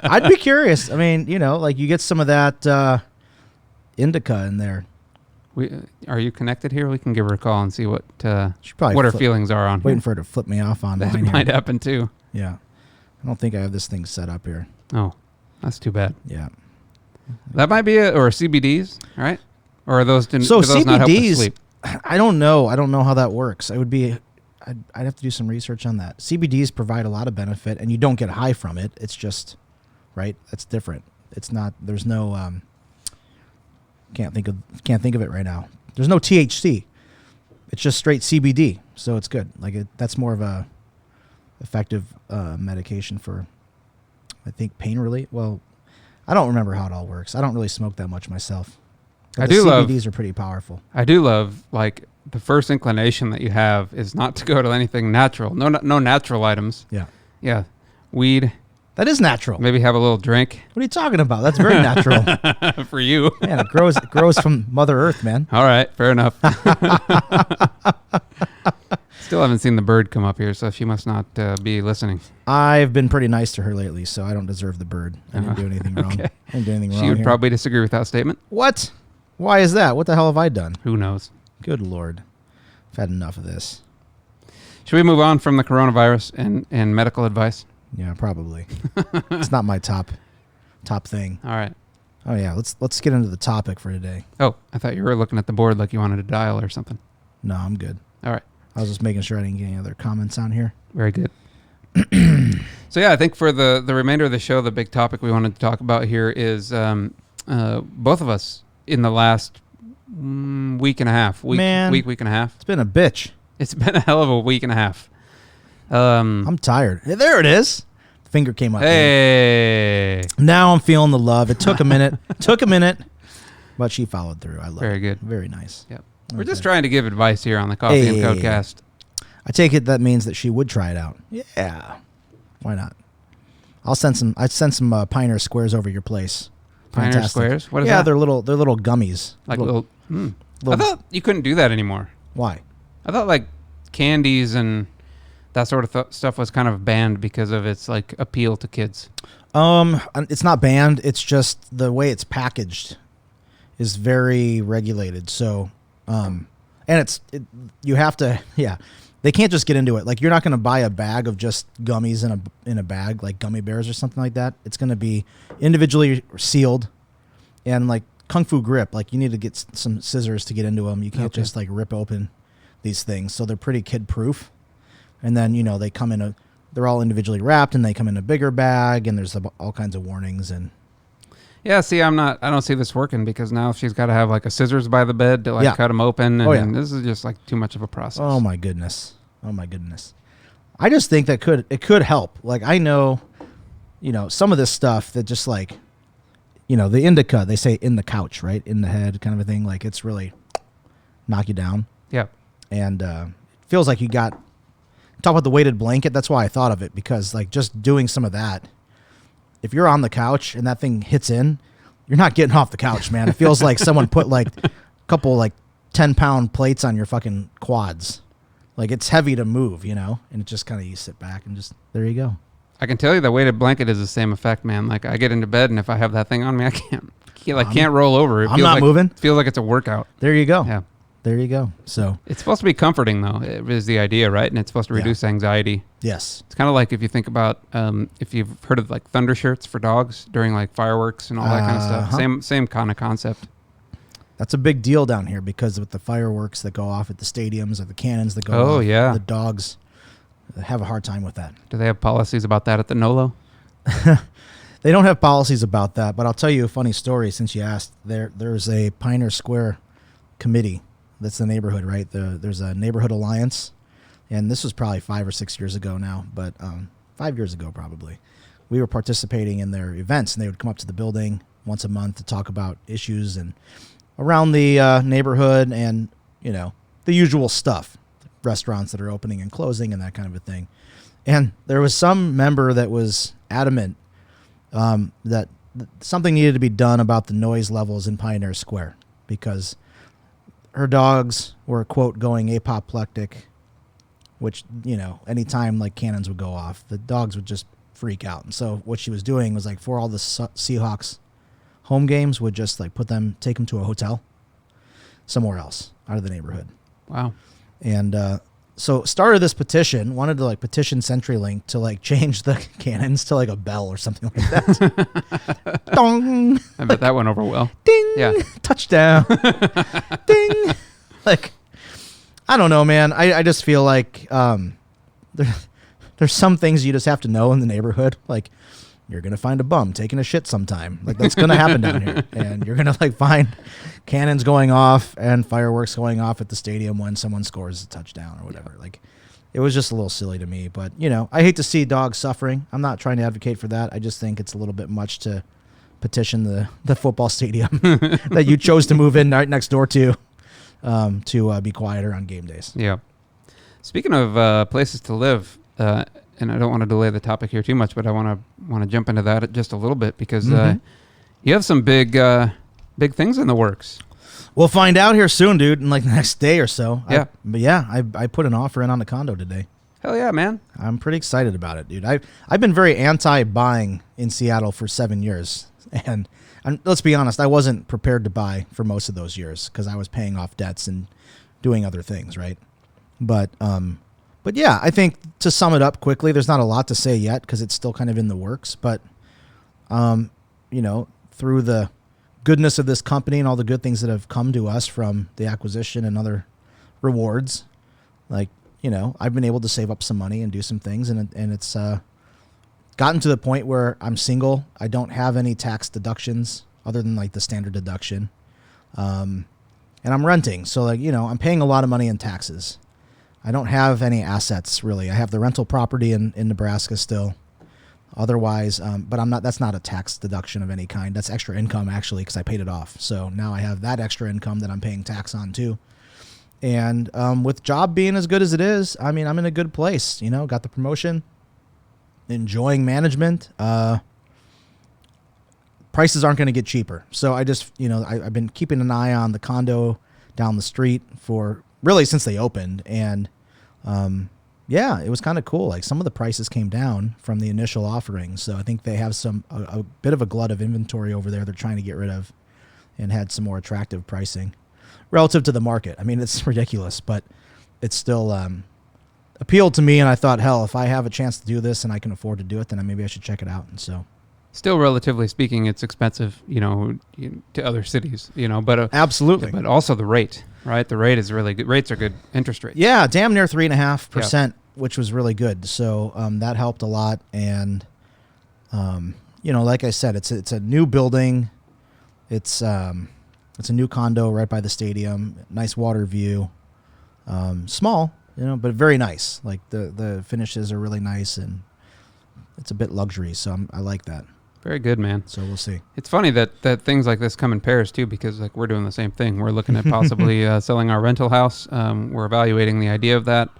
I'd be curious. I mean, like you get some of that indica in there. Are you connected here? We can give her a call and see what She's probably her feelings are on waiting here. for her to flip me off online. That might happen too. Yeah. I don't think I have this thing set up here. Oh, that's too bad. Yeah. That might be or CBDs, right? Or are those, do So those not help with CBDs, sleep? I don't know. I don't know how that works. I'd have to do some research on that. CBDs provide a lot of benefit, and you don't get high from it. It's just, right? That's different. It's not. There's no. Can't think of it right now. There's no THC. It's just straight CBD, so it's good. Like that's more of a effective medication for, I think, pain relief. Well, I don't remember how it all works. I don't really smoke that much myself. But the CBDs are pretty powerful. I do love, like, the first inclination that you have is not to go to anything natural. No natural items. Yeah. Yeah. Weed. That is natural. Maybe have a little drink. What are you talking about? That's very natural. For you. Man, it grows from Mother Earth, man. All right. Fair enough. Still haven't seen the bird come up here, so she must not be listening. I've been pretty nice to her lately, so I don't deserve the bird. I didn't do anything wrong. Okay. I didn't do anything wrong. She would here. probably disagree with that statement. What? Why is that? What the hell have I done? Who knows? Good Lord. I've had enough of this. Should we move on from the coronavirus and medical advice? Yeah, probably. It's not my top thing. All right. Oh yeah, let's get into the topic for today. Oh, I thought you were looking at the board like you wanted to dial or something. No, I'm good. All right. I was just making sure I didn't get any other comments on here. Very good. So yeah, I think for the remainder of the show, the big topic we wanted to talk about here is both of us in the last week and a half. Week and a half. It's been a bitch. It's been a hell of a week and a half. I'm tired. Hey, there it is. Finger came up. Hey. Now I'm feeling the love. It took a minute. But she followed through. I love it. Very good. Very nice. Yep. We're just trying to give advice here on the Coffee and Codecast. I take it that means that she would try it out. Yeah. Why not? I'd send some Pioneer Squares over your place. Pioneer Fantastic. Squares? What is that? Yeah, they're little gummies. Like little I thought you couldn't do that anymore. Why? I thought like candies and that sort of stuff was kind of banned because of its like appeal to kids. It's not banned. It's just the way it's packaged is very regulated. So, and you have to, yeah. They can't just get into it. Like you're not going to buy a bag of just gummies in a bag, like gummy bears or something like that. It's going to be individually sealed, and like Kung Fu Grip, like you need to get some scissors to get into them. You can't just like rip open these things. So they're pretty kid proof. And then they come they're all individually wrapped, and they come in a bigger bag, and there's all kinds of warnings and. Yeah, see, I don't see this working because now she's got to have like a scissors by the bed to like cut them open, and this is just like too much of a process. Oh my goodness. I just think that it could help. Like I know, some of this stuff that just like, the indica, they say in the couch, right? In the head kind of a thing. Like it's really knock you down. Yeah. And it feels like you got, talk about the weighted blanket. That's why I thought of it, because like just doing some of that, if you're on the couch and that thing hits in, you're not getting off the couch, man. It feels like someone put like a couple like 10-pound plates on your fucking quads. Like it's heavy to move, and it just kind of, you sit back and just, there you go. I can tell you the weighted blanket is the same effect, man. Like I get into bed and if I have that thing on me, I can't roll over. I'm not moving. It feels like it's a workout. There you go. Yeah. There you go. So it's supposed to be comforting though. It is the idea, right? And it's supposed to reduce anxiety. Yes. It's kind of like if you think about if you've heard of like thunder shirts for dogs during like fireworks and all that kind of stuff. Same kind of concept. That's a big deal down here because with the fireworks that go off at the stadiums or the cannons that go off, the dogs have a hard time with that. Do they have policies about that at the NOLO? They don't have policies about that, but I'll tell you a funny story since you asked. There's a Pioneer Square committee. That's the neighborhood, right? There's a neighborhood alliance, and this was probably 5 or 6 years ago now, but 5 years ago probably. We were participating in their events, and they would come up to the building once a month to talk about issues and around the neighborhood and, the usual stuff, restaurants that are opening and closing and that kind of a thing. And there was some member that was adamant that something needed to be done about the noise levels in Pioneer Square because her dogs were, quote, going apoplectic, which, anytime like cannons would go off, the dogs would just freak out. And so what she was doing was like for all the Seahawks home games would just like take them to a hotel somewhere else out of the neighborhood. Wow. And so started this petition, wanted to like petition CenturyLink to like change the cannons to like a bell or something like that. Dong. I bet that went over well. Ding. Yeah. Touchdown. Ding. Like, I don't know, man. I just feel like there's some things you just have to know in the neighborhood. Like, you're going to find a bum taking a shit sometime. Like, that's going to happen down here. And you're going to, like, find cannons going off and fireworks going off at the stadium when someone scores a touchdown or whatever. Like, it was just a little silly to me. But, you know, I hate to see dogs suffering. I'm not trying to advocate for that. I just think it's a little bit much to petition the football stadium that you chose to move in right next door to be quieter on game days. Yeah. Speaking of places to live, and I don't want to delay the topic here too much, but I want to jump into that just a little bit because you have some big things in the works. We'll find out here soon, dude, in like the next day or so. Yeah. I put an offer in on the condo today. Hell yeah, man. I'm pretty excited about it, dude. I've been very anti-buying in Seattle for 7 years. And let's be honest, I wasn't prepared to buy for most of those years because I was paying off debts and doing other things, right? But yeah, I think to sum it up quickly, there's not a lot to say yet because it's still kind of in the works. But, you know, through the goodness of this company and all the good things that have come to us from the acquisition and other rewards, like, you know, I've been able to save up some money and do some things. And it's gotten to the point where I'm single. I don't have any tax deductions other than like the standard deduction. And I'm renting. So, like, you know, I'm paying a lot of money in taxes. I don't have any assets really. I have the rental property in Nebraska still. Otherwise, but that's not a tax deduction of any kind. That's extra income actually because I paid it off. So now I have that extra income that I'm paying tax on too. And with job being as good as it is, I mean, I'm in a good place. You know, got the promotion, enjoying management. Prices aren't going to get cheaper. So I just, you know, I've been keeping an eye on the condo down the street for really since they opened. And yeah, it was kind of cool. Like some of the prices came down from the initial offerings. So I think they have a bit of a glut of inventory over there they're trying to get rid of and had some more attractive pricing relative to the market. I mean, it's ridiculous, but it's still appealed to me. And I thought, hell, if I have a chance to do this and I can afford to do it, then maybe I should check it out. And so. Still, relatively speaking, it's expensive, you know, to other cities, you know, but absolutely, but also the rate, right? The rate is really good. Rates are good. Interest rates. Yeah, damn near 3.5%, which was really good. So that helped a lot. And you know, like I said, it's a new building. It's a new condo right by the stadium. Nice water view. Small, you know, but very nice. Like the finishes are really nice and it's a bit luxury. So I like that. Very good, man. So we'll see. It's funny that things like this come in pairs too, because like we're doing the same thing. We're looking at possibly selling our rental house. We're evaluating the idea of that,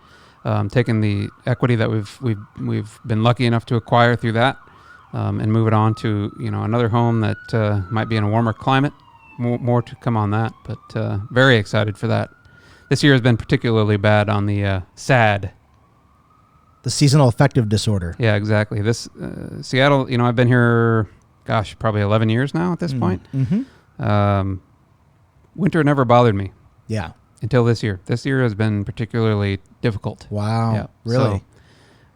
taking the equity that we've been lucky enough to acquire through that, and move it on to, you know, another home that might be in a warmer climate. More to come on that, but very excited for that. This year has been particularly bad on the SAD. The seasonal affective disorder. Yeah, exactly. This Seattle, you know, I've been here, gosh, probably 11 years now at this point. Mm-hmm. Winter never bothered me. Yeah. Until this year. This year has been particularly difficult. Wow. Yeah. Really?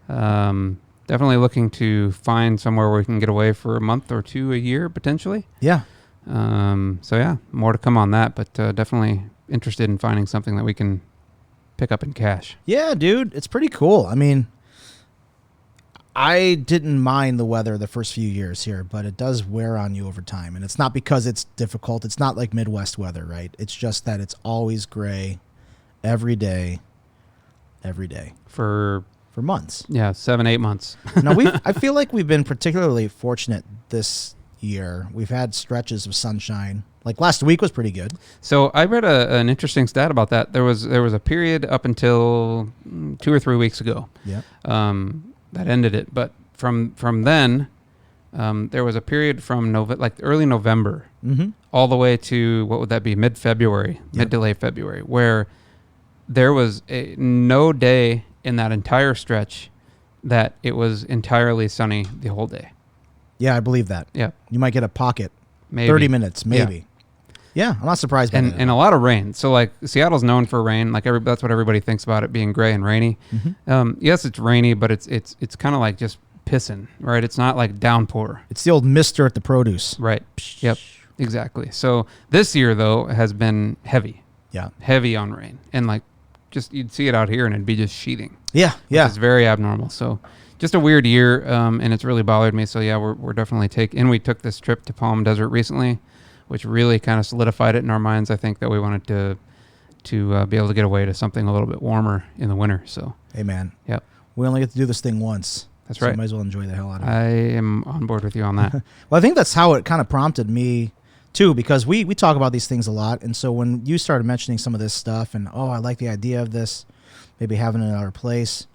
So, definitely looking to find somewhere where we can get away for a month or two a year, potentially. Yeah. So, yeah, more to come on that, but definitely interested in finding something that we can pick up in cash. Yeah, dude. It's pretty cool. I mean, I didn't mind the weather the first few years here, but it does wear on you over time. And it's not because it's difficult. It's not like Midwest weather, right? It's just that it's always gray every day For months. Yeah, 7-8 months. Now, I feel like we've been particularly fortunate this year. We've had stretches of sunshine. Like last week was pretty good. So I read an interesting stat about that. There was a period up until 2 or 3 weeks ago. Yeah. That ended it. But from then, there was a period from early November, mm-hmm. all the way to what would that be? Mid-February, mid to late February, where there was no day in that entire stretch that it was entirely sunny the whole day. Yeah, I believe that. Yeah, You might get a pocket, maybe 30 minutes, maybe. Yeah, I'm not surprised by that. and a lot of rain. So like Seattle's known for rain. Like that's what everybody thinks about it being gray and rainy. Yes, it's rainy, but it's kind of like just pissing, right? It's not like downpour. It's the old mister at the produce. Right. Yep. Exactly. So this year though has been heavy on rain, and like just you'd see it out here and it'd be just sheeting. Yeah. It's very abnormal. So just a weird year, and it's really bothered me. So yeah, we're definitely and we took this trip to Palm Desert recently, which really kind of solidified it in our minds. I think that we wanted to be able to get away to something a little bit warmer in the winter. So Hey, man. yep, We only get to do this thing once. that's So right. might as well enjoy the hell out of it. I am on board with you on that. Well, I think that's how it kind of prompted me, too, because we talk about these things a lot. And so when you started mentioning some of this stuff and, I like the idea of this, maybe having it in our place,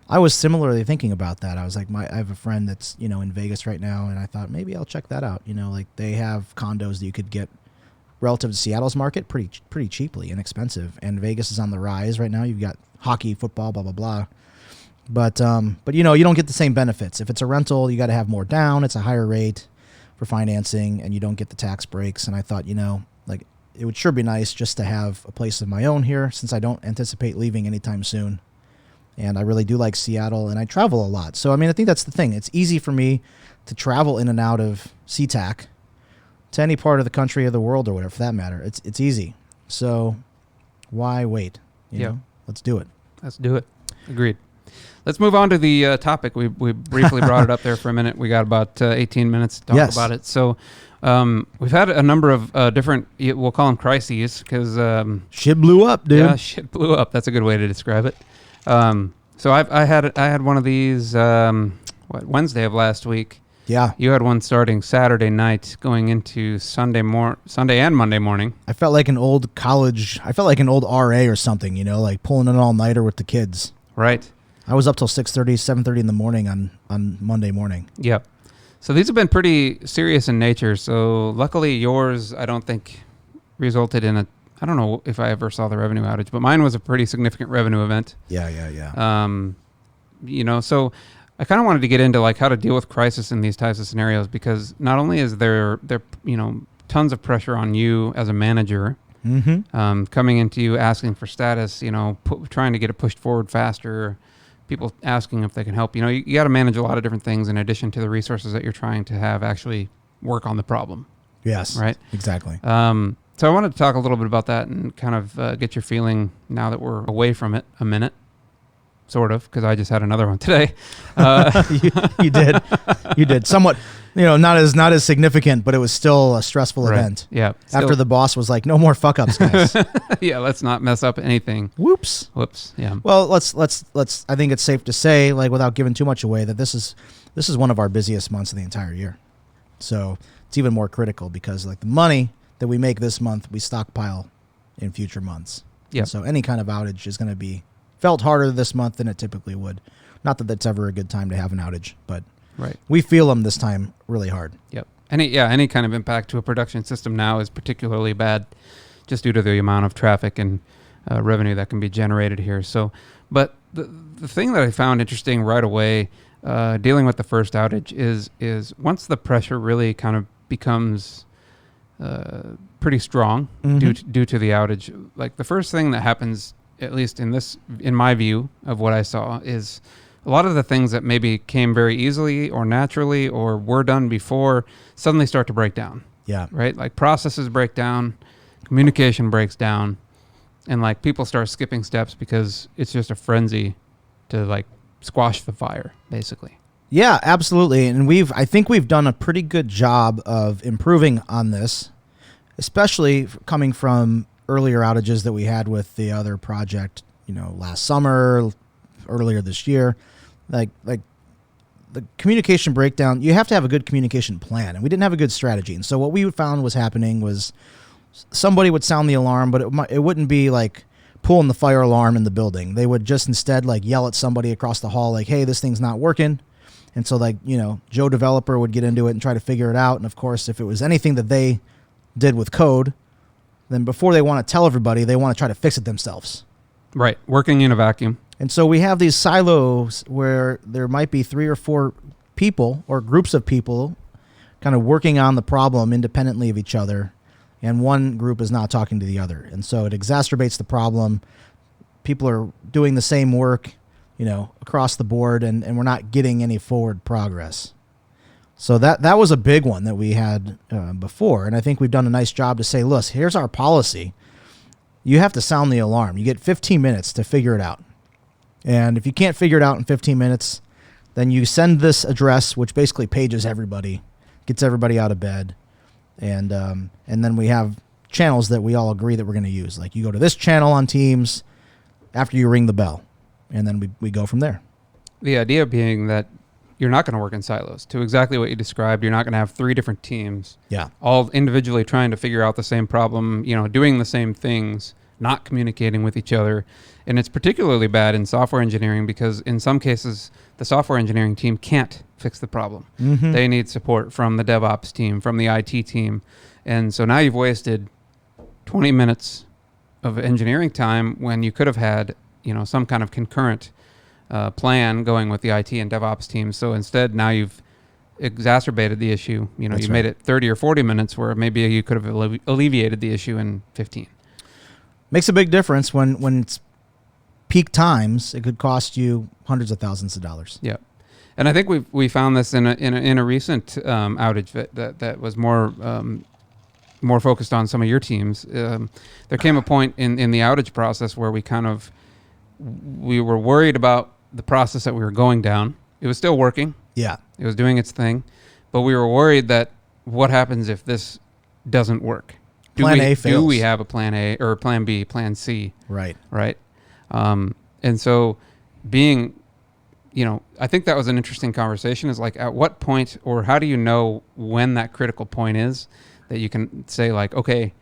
I was similarly thinking about that. I was like, I have a friend that's, in Vegas right now, and I thought maybe I'll check that out. Like they have condos that you could get relative to Seattle's market pretty cheaply, inexpensive. And Vegas is on the rise right now. You've got hockey, football, blah, blah, blah. But you don't get the same benefits. If it's a rental, you got to have more down. It's a higher rate for financing, and you don't get the tax breaks. And I thought, like it would sure be nice just to have a place of my own here, since I don't anticipate leaving anytime soon. And I really do like Seattle, and I travel a lot. So, I think that's the thing. It's easy for me to travel in and out of SeaTac to any part of the country or the world or whatever, for that matter. It's easy. So why wait? You know? Let's do it. Let's do it. Agreed. Let's move on to the topic. We briefly brought it up there for a minute. We got about 18 minutes to talk about it. So we've had a number of different, we'll call them crises, because shit blew up, dude. yeah, shit blew up. That's a good way to describe it. So I had one of these Wednesday of last week. Yeah. You had one starting Saturday night, going into Sunday and Monday morning. I felt like an old RA or something, like pulling an all-nighter with the kids. Right. I was up till 6:30, 7:30 in the morning on Monday morning. Yep. So these have been pretty serious in nature. So luckily yours, I don't think, resulted in I don't know if I ever saw the revenue outage, but mine was a pretty significant revenue event. Yeah. So I kind of wanted to get into like how to deal with crisis in these types of scenarios, because not only is there tons of pressure on you as a manager, coming into you asking for status, trying to get it pushed forward faster, people asking if they can help. You got to manage a lot of different things in addition to the resources that you're trying to have actually work on the problem. Yes. Right. Exactly. So I wanted to talk a little bit about that and kind of get your feeling now that we're away from it a minute, sort of, because I just had another one today. You did somewhat, not as significant, but it was still a stressful event. Yeah. After the boss was like, no more fuck ups, guys. Yeah. Let's not mess up anything. Whoops. Yeah. Well, let's. I think it's safe to say, like, without giving too much away, that this is one of our busiest months of the entire year. So it's even more critical because, like, the money that we make this month, we stockpile in future months. Yeah. So any kind of outage is going to be felt harder this month than it typically would. Not that that's ever a good time to have an outage, but right. We feel them this time really hard. Yep. Any kind of impact to a production system now is particularly bad, just due to the amount of traffic and revenue that can be generated here. So, but the thing that I found interesting right away, dealing with the first outage, is once the pressure really kind of becomes pretty strong due to the outage. Like the first thing that happens, at least in my view of what I saw, is a lot of the things that maybe came very easily or naturally or were done before suddenly start to break down. Yeah. Right? Like processes break down, communication breaks down, and like people start skipping steps because it's just a frenzy to like squash the fire, basically. Yeah, absolutely. And I think we've done a pretty good job of improving on this, especially coming from earlier outages that we had with the other project, last summer, earlier this year. Like the communication breakdown, you have to have a good communication plan, and we didn't have a good strategy. And so what we found was happening was somebody would sound the alarm, but it wouldn't be like pulling the fire alarm in the building. They would just instead like yell at somebody across the hall, like, hey, this thing's not working. And so like, Joe developer would get into it and try to figure it out. And of course, if it was anything that they did with code, then before they want to tell everybody, they want to try to fix it themselves. Right. Working in a vacuum. And so we have these silos where there might be 3 or 4 people or groups of people kind of working on the problem independently of each other, and one group is not talking to the other. And so it exacerbates the problem. People are doing the same work, across the board, and we're not getting any forward progress. So that was a big one that we had before, and I think we've done a nice job to say, look, here's our policy. You have to sound the alarm. You get 15 minutes to figure it out. And if you can't figure it out in 15 minutes, then you send this address, which basically pages everybody, gets everybody out of bed. And then we have channels that we all agree that we're going to use. Like you go to this channel on Teams after you ring the bell, and then we go from there. The idea being that you're not going to work in silos. To exactly what you described, you're not going to have 3 different teams, all individually trying to figure out the same problem, doing the same things, not communicating with each other. And it's particularly bad in software engineering because in some cases, the software engineering team can't fix the problem. Mm-hmm. They need support from the DevOps team, from the IT team. And so now you've wasted 20 minutes of engineering time when you could have had, some kind of concurrent plan going with the IT and DevOps team. So instead, now you've exacerbated the issue. That's made it 30 or 40 minutes where maybe you could have alleviated the issue in 15. Makes a big difference when it's peak times. It could cost you hundreds of thousands of dollars. Yeah, and I think we found this in a recent outage that was more focused on some of your teams. There came a point in the outage process where we were worried about the process that we were going down. It was still working. Yeah, it was doing its thing, but we were worried that what happens if this doesn't work? Plan A fails. Do we have a plan A or plan B, plan C? Right. And so being, I think that was an interesting conversation is like at what point or how do you know when that critical point is that you can say like, okay,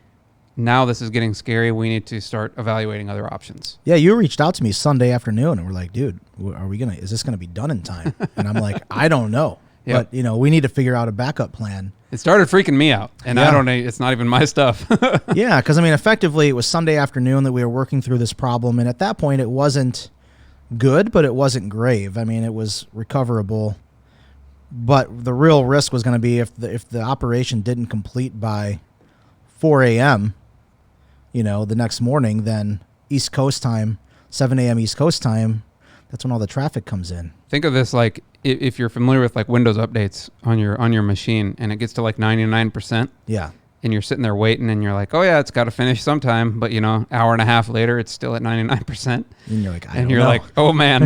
now this is getting scary. We need to start evaluating other options. Yeah, you reached out to me Sunday afternoon and we're like, dude, is this going to be done in time? And I'm like, I don't know. Yep. But, we need to figure out a backup plan. It started freaking me out, and I don't know, it's not even my stuff. Yeah, because, effectively, it was Sunday afternoon that we were working through this problem, and at that point, it wasn't good, but it wasn't grave. It was recoverable, but the real risk was going to be if the operation didn't complete by 4 a.m., the next morning, then East Coast time, 7 a.m. East Coast time, that's when all the traffic comes in. Think of this like if you're familiar with like Windows updates on your machine and it gets to like 99%. Yeah. And you're sitting there waiting and you're like, oh yeah, it's got to finish sometime. But hour and a half later, it's still at 99%. And you're like, like, oh man,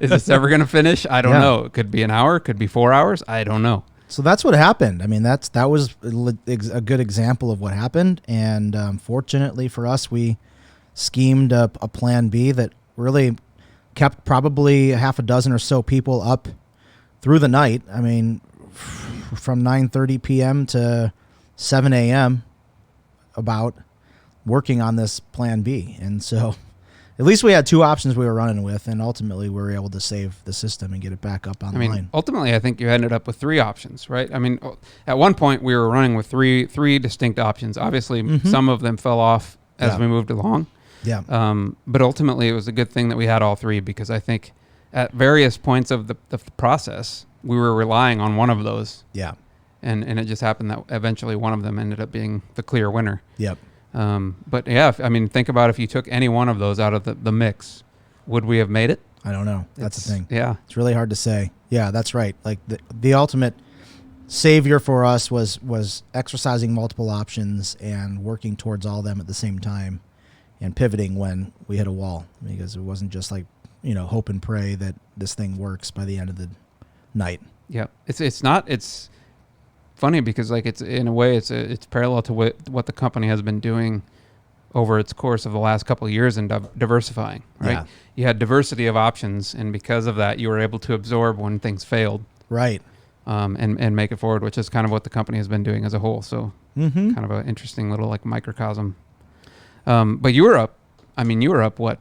is this ever going to finish? I don't know. It could be an hour. It could be 4 hours. I don't know. So that's what happened. That was a good example of what happened. And fortunately for us, we schemed a plan B that really kept probably a half a dozen or so people up through the night. From 9:30 p.m. to 7 a.m. about working on this plan B. And so at least we had 2 options we were running with, and ultimately we were able to save the system and get it back up online. Ultimately, I think you ended up with 3 options, right? At one point we were running with three distinct options. Obviously, some of them fell off as we moved along. Yeah. But ultimately, it was a good thing that we had all 3 because I think at various points of the process, we were relying on one of those. Yeah. And it just happened that eventually one of them ended up being the clear winner. Yep. But yeah, think about if you took any one of those out of the mix, would we have made it? I don't know. That's the thing. Yeah. It's really hard to say. Yeah, that's right. Like the ultimate savior for us was exercising multiple options and working towards all of them at the same time and pivoting when we hit a wall, because it wasn't just like, hope and pray that this thing works by the end of the night. Yeah. It's funny because like it's in a way it's parallel to what the company has been doing over its course of the last couple of years in diversifying, right? Yeah. You had diversity of options, and because of that, you were able to absorb when things failed. Right. And make it forward, which is kind of what the company has been doing as a whole. So kind of an interesting little like microcosm. But you were up what?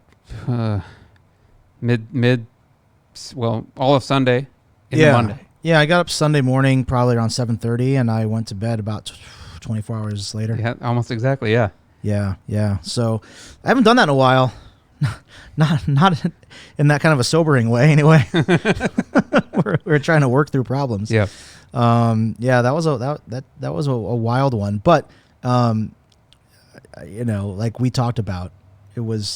Well, all of Sunday into Monday. Yeah, I got up Sunday morning probably around 7:30, and I went to bed about 24 hours later. Yeah, almost exactly, yeah. Yeah. So I haven't done that in a while. not in that kind of a sobering way anyway. we're trying to work through problems. Yeah. That was a wild one, but like we talked about, it was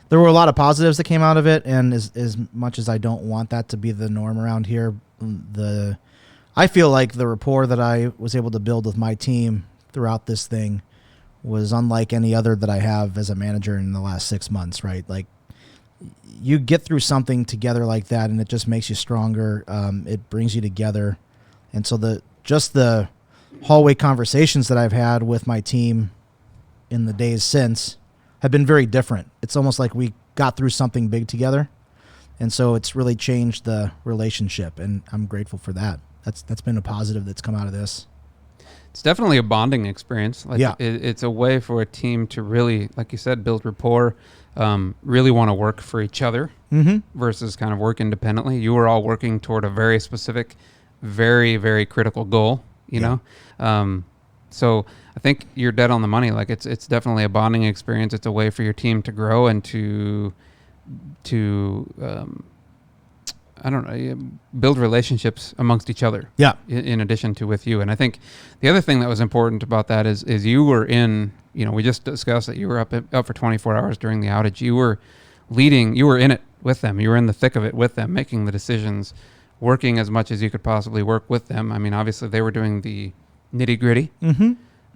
there were a lot of positives that came out of it, and as much as I don't want that to be the norm around here, I feel like the rapport that I was able to build with my team throughout this thing was unlike any other that I have as a manager in the last 6 months, right? Like, you get through something together like that, and it just makes you stronger. It brings you together. And so the hallway conversations that I've had with my team in the days since have been very different. It's almost like we got through something big together. And so it's really changed the relationship, and I'm grateful for that. That's been a positive that's come out of this. It's definitely a bonding experience. Like, yeah. It's a way for a team to really, like you said, build rapport, really want to work for each other versus kind of work independently. You were all working toward a very specific, very, very critical goal, you know? So I think you're dead on the money. Like, it's definitely a bonding experience. It's a way for your team to grow and to build relationships amongst each other. Yeah. In addition to with you. And I think the other thing that was important about that is you were in, we just discussed that you were up for 24 hours during the outage. You were leading, you were in it with them. You were in the thick of it with them, making the decisions, working as much as you could possibly work with them. I mean, obviously they were doing the nitty gritty,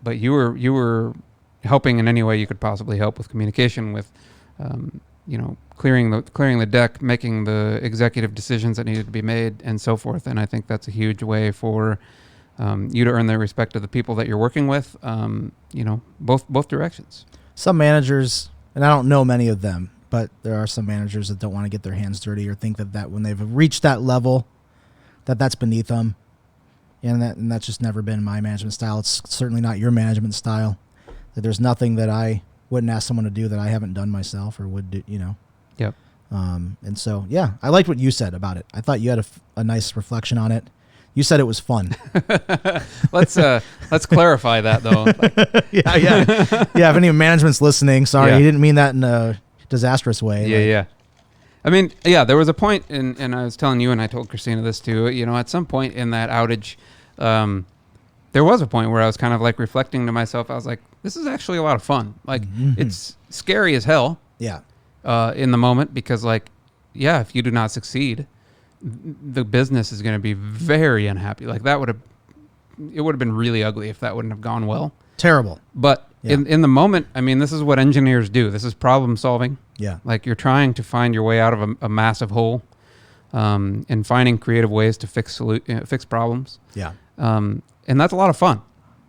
but you were helping in any way you could possibly help with communication, with, clearing the deck, making the executive decisions that needed to be made, and so forth. And I think that's a huge way for you to earn the respect of the people that you're working with. Both directions. Some managers, and I don't know many of them, but there are some managers that don't want to get their hands dirty or think that when they've reached that level, that's beneath them, and that's just never been my management style. It's certainly not your management style. That there's nothing that I wouldn't ask someone to do that I haven't done myself or would do, Yep. And so, yeah, I liked what you said about it. I thought you had a nice reflection on it. You said it was fun. Let's clarify that though. Yeah. If any management's listening, sorry, Yeah. he didn't mean that in a disastrous way. Yeah. I mean, there was a point, and I was telling you, and I told Christina this too. At some point in that outage, there was a point where I was kind of like reflecting to myself. I was like, this is actually a lot of fun. Like, it's scary as hell. Yeah. In the moment, because if you do not succeed, the business is going to be very unhappy. Like, it would have been really ugly if that wouldn't have gone well. Terrible. But in the moment, I mean, this is what engineers do. This is problem solving. Yeah. Like, you're trying to find your way out of a massive hole, and finding creative ways to fix problems. Yeah. And that's a lot of fun.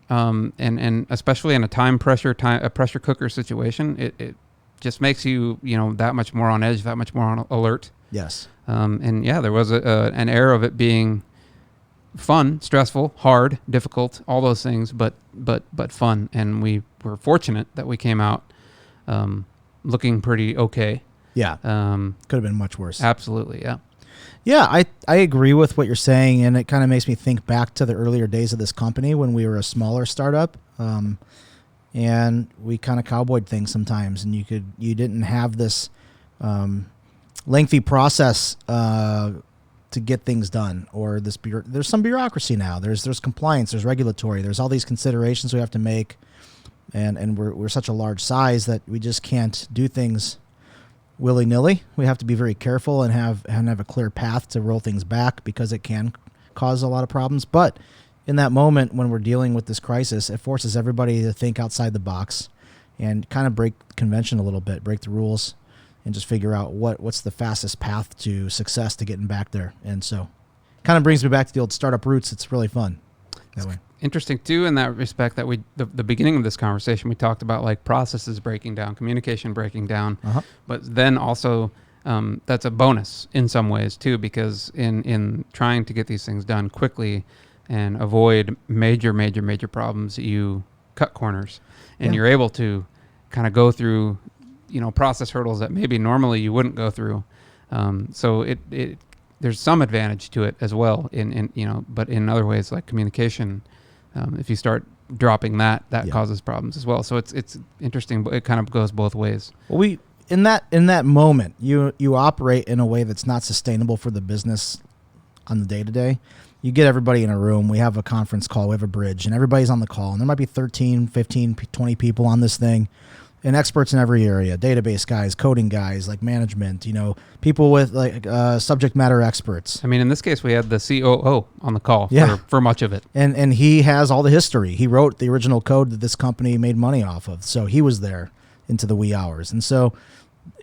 And especially in a a pressure cooker situation, it just makes you, that much more on edge, that much more on alert. Yes. There was an air of it being fun, stressful, hard, difficult, all those things, but fun. And we were fortunate that we came out looking pretty okay. Yeah. Could have been much worse. Absolutely, yeah. Yeah, I agree with what you're saying, and it kind of makes me think back to the earlier days of this company when we were a smaller startup, and we kind of cowboyed things sometimes, and you didn't have this lengthy process to get things done, or there's some bureaucracy now. There's compliance, there's regulatory, there's all these considerations we have to make, and we're such a large size that we just can't do things willy-nilly. We have to be very careful and have a clear path to roll things back, because it can cause a lot of problems. But in that moment when we're dealing with this crisis, it forces everybody to think outside the box and kind of break convention a little bit, break the rules, and just figure out what's the fastest path to success to getting back there. And so kind of brings me back to the old startup roots. It's really fun that way. Interesting too, in that respect, that the beginning of this conversation, we talked about like processes breaking down, communication breaking down, but then also that's a bonus in some ways too, because in trying to get these things done quickly and avoid major problems, you cut corners, and you're able to kind of go through, process hurdles that maybe normally you wouldn't go through. So it there's some advantage to it as well but in other ways, like communication, if you start dropping that causes problems as well. So it's interesting, but it kind of goes both ways. Well, in that moment, you operate in a way that's not sustainable for the business on the day to day. You get everybody in a room. We have a conference call. We have a bridge, and everybody's on the call. And there might be 13, 15, 20 people on this thing, and experts in every area, database guys, coding guys, like management, people with like subject matter experts. I mean, in this case, we had the COO on the call Yeah. for much of it. And he has all the history. He wrote the original code that this company made money off of. So he was there into the wee hours. And so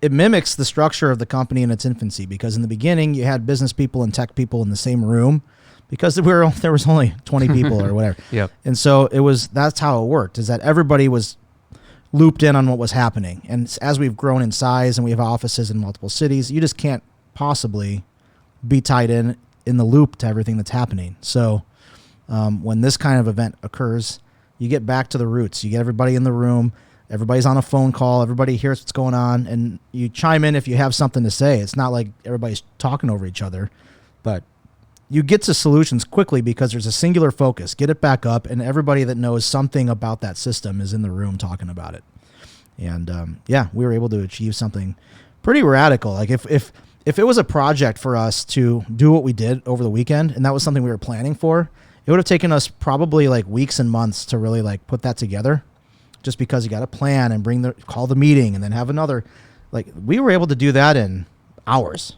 it mimics the structure of the company in its infancy, because in the beginning you had business people and tech people in the same room because there was only 20 people or whatever. Yep. And so that's how it worked, is that everybody was looped in on what was happening. And as we've grown in size and we have offices in multiple cities, you just can't possibly be tied in the loop to everything that's happening. So when this kind of event occurs, you get back to the roots. You get everybody in the room. Everybody's on a phone call. Everybody hears what's going on, and you chime in if you have something to say. It's not like everybody's talking over each other, but you get to solutions quickly because there's a singular focus. Get it back up, and everybody that knows something about that system is in the room talking about it. And we were able to achieve something pretty radical. Like if it was a project for us to do what we did over the weekend, and that was something we were planning for, it would have taken us probably like weeks and months to really like put that together. Just because you got to plan and call the meeting and then have another, like we were able to do that in hours.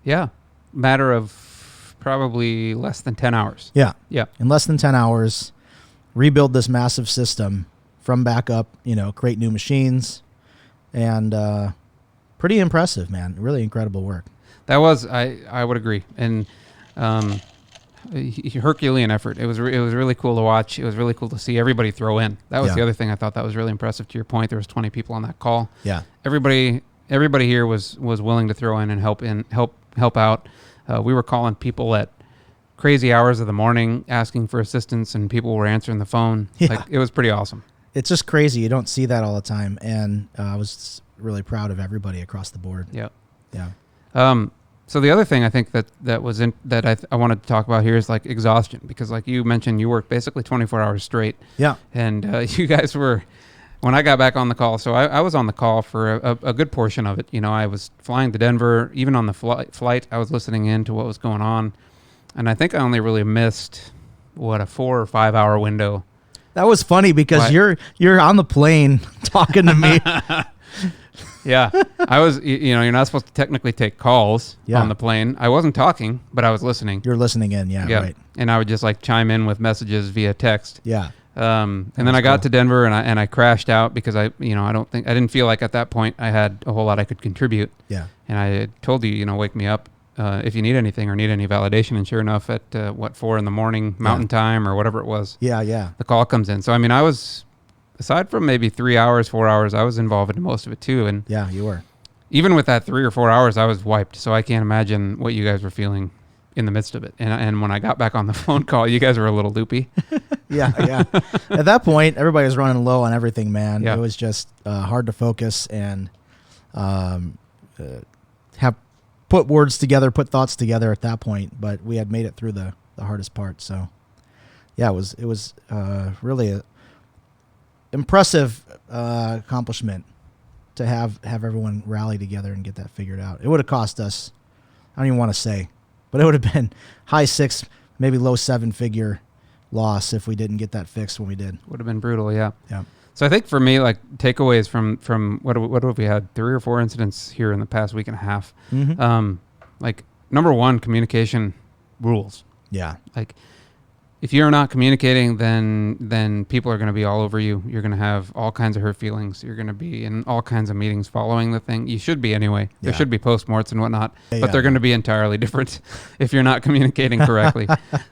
Yeah. Matter of probably less than 10 hours. Yeah. Yeah. In less than 10 hours, rebuild this massive system from backup, create new machines, and pretty impressive, man. Really incredible work. That was, I would agree. And Herculean effort. It was really cool to watch. It was really cool to see everybody throw in. That was the other thing I thought that was really impressive. To your point, there was 20 people on that call. Yeah. Everybody here was willing to throw in and help out. We were calling people at crazy hours of the morning asking for assistance, and people were answering the phone. Yeah. Like, it was pretty awesome. It's just crazy. You don't see that all the time, and I was really proud of everybody across the board. Yeah. Yeah. So the other thing I think that was I wanted to talk about here is like exhaustion, because like you mentioned, you worked basically 24 hours straight. Yeah. And you guys were, when I got back on the call, so I was on the call for a good portion of it. I was flying to Denver. Even on the flight, I was listening in to what was going on. And I think I only really missed, a 4 or 5 hour window. That was funny because What? you're on the plane talking to me. Yeah, I was. You're not supposed to technically take calls on the plane. I wasn't talking, but I was listening. You're listening in, yeah, right. And I would just like chime in with messages via text. Yeah. And then I got to Denver and I crashed out because I didn't feel like at that point I had a whole lot I could contribute. Yeah. And I told you, wake me up if you need anything or need any validation. And sure enough, at 4 a.m. Mountain Time or whatever it was. Yeah. The call comes in. So I mean, I was. Aside from maybe 3 hours, 4 hours, I was involved in most of it too. And yeah, you were. Even with that 3 or 4 hours, I was wiped. So I can't imagine what you guys were feeling in the midst of it. And when I got back on the phone call, you guys were a little loopy. Yeah. At that point, everybody was running low on everything, man. Yeah. It was just hard to focus and have put words together, put thoughts together at that point. But we had made it through the hardest part. So yeah, it was really a impressive accomplishment to have everyone rally together and get that figured out. It would have cost us, I don't even want to say, but it would have been high 6, maybe low 7-figure loss if we didn't get that fixed when we did. Would have been brutal, yeah. Yeah. So I think for me, like takeaways from what have we had? 3 or 4 incidents here in the past week and a half. Mm-hmm. Like number 1, communication rules. Yeah. Like if you're not communicating, then people are going to be all over you. You're going to have all kinds of hurt feelings. You're going to be in all kinds of meetings following the thing. You should be anyway. There should be postmorts and whatnot, but they're going to be entirely different if you're not communicating correctly.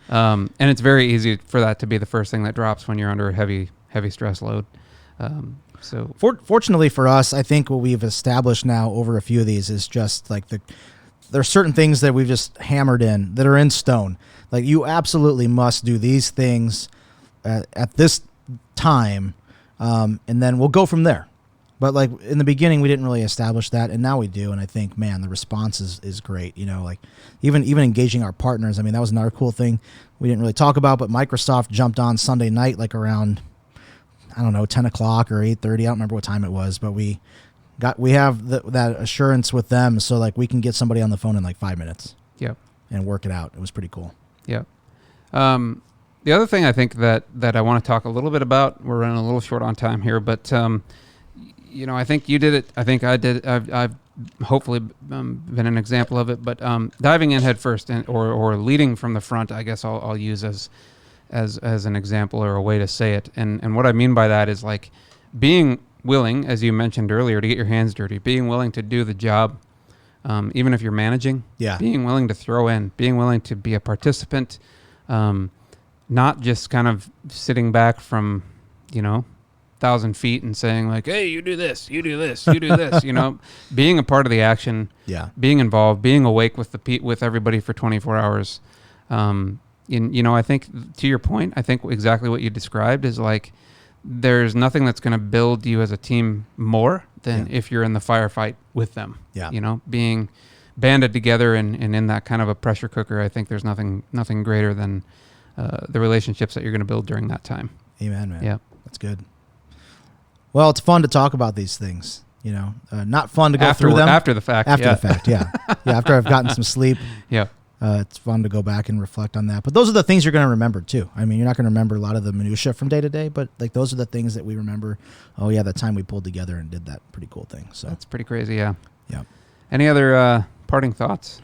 And it's very easy for that to be the first thing that drops when you're under a heavy stress load. So fortunately for us, I think what we've established now over a few of these is just like there are certain things that we've just hammered in that are in stone. Like you absolutely must do these things at this time, and then we'll go from there. But like in the beginning, we didn't really establish that, and now we do. And I think, man, the response is great. Like even engaging our partners. I mean, that was another cool thing we didn't really talk about. But Microsoft jumped on Sunday night, like around 10 o'clock or 8:30. I don't remember what time it was, but we We have that assurance with them, so like we can get somebody on the phone in like 5 minutes. Yep. And work it out. It was pretty cool. Yep. The other thing I think that I want to talk a little bit about, we're running a little short on time here, but I think you did it. I think I did. I've hopefully been an example of it, but diving in head first or leading from the front, I guess I'll use as an example or a way to say it. And what I mean by that is like being willing, as you mentioned earlier, to get your hands dirty, being willing to do the job, even if you're managing, being willing to throw in, being willing to be a participant, not just kind of sitting back from, 1,000 feet and saying like, hey, you do this, you do this, you do this, being a part of the action, being involved, being awake with everybody for 24 hours. I think to your point, I think exactly what you described is like, there's nothing that's going to build you as a team more than if you're in the firefight with them. Being banded together and in that kind of a pressure cooker, I think there's nothing greater than the relationships that you're going to build during that time. Amen, man. Yeah. That's good. Well, it's fun to talk about these things, not fun to go through them. After the fact. After the fact, yeah. After I've gotten some sleep. Yeah. It's fun to go back and reflect on that. But those are the things you're going to remember, too. I mean, you're not going to remember a lot of the minutia from day to day, but like those are the things that we remember. Oh, yeah, that time we pulled together and did that pretty cool thing. So that's pretty crazy, yeah. Yeah. Any other parting thoughts?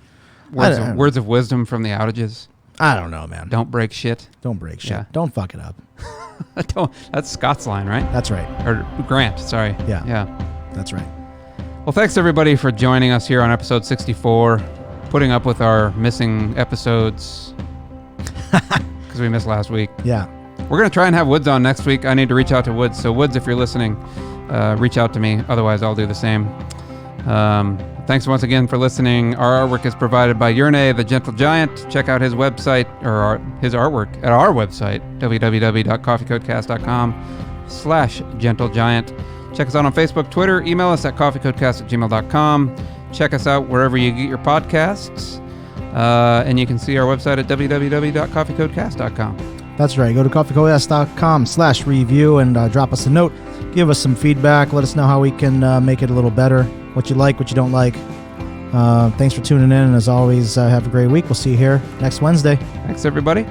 Words of wisdom from the outages? I don't know, man. Don't break shit. Don't break shit. Yeah. Don't fuck it up. That's Scott's line, right? That's right. Or Grant, sorry. Yeah. Yeah. That's right. Well, thanks everybody for joining us here on episode 64, putting up with our missing episodes because we missed last week. Yeah. We're going to try and have Woods on next week. I need to reach out to Woods. So Woods, if you're listening, reach out to me. Otherwise, I'll do the same. Thanks once again for listening. Our artwork is provided by Yerne, the Gentle Giant. Check out his website or his artwork at our website, www.coffeecodecast.com/gentlegiant. Check us out on Facebook, Twitter. Email us at coffeecodecast@gmail.com. Check us out wherever you get your podcasts. And you can see our website at www.coffeecodecast.com. That's right. Go to coffeecodecast.com/review and drop us a note. Give us some feedback. Let us know how we can make it a little better. What you like, what you don't like. Thanks for tuning in. And as always, have a great week. We'll see you here next Wednesday. Thanks, everybody.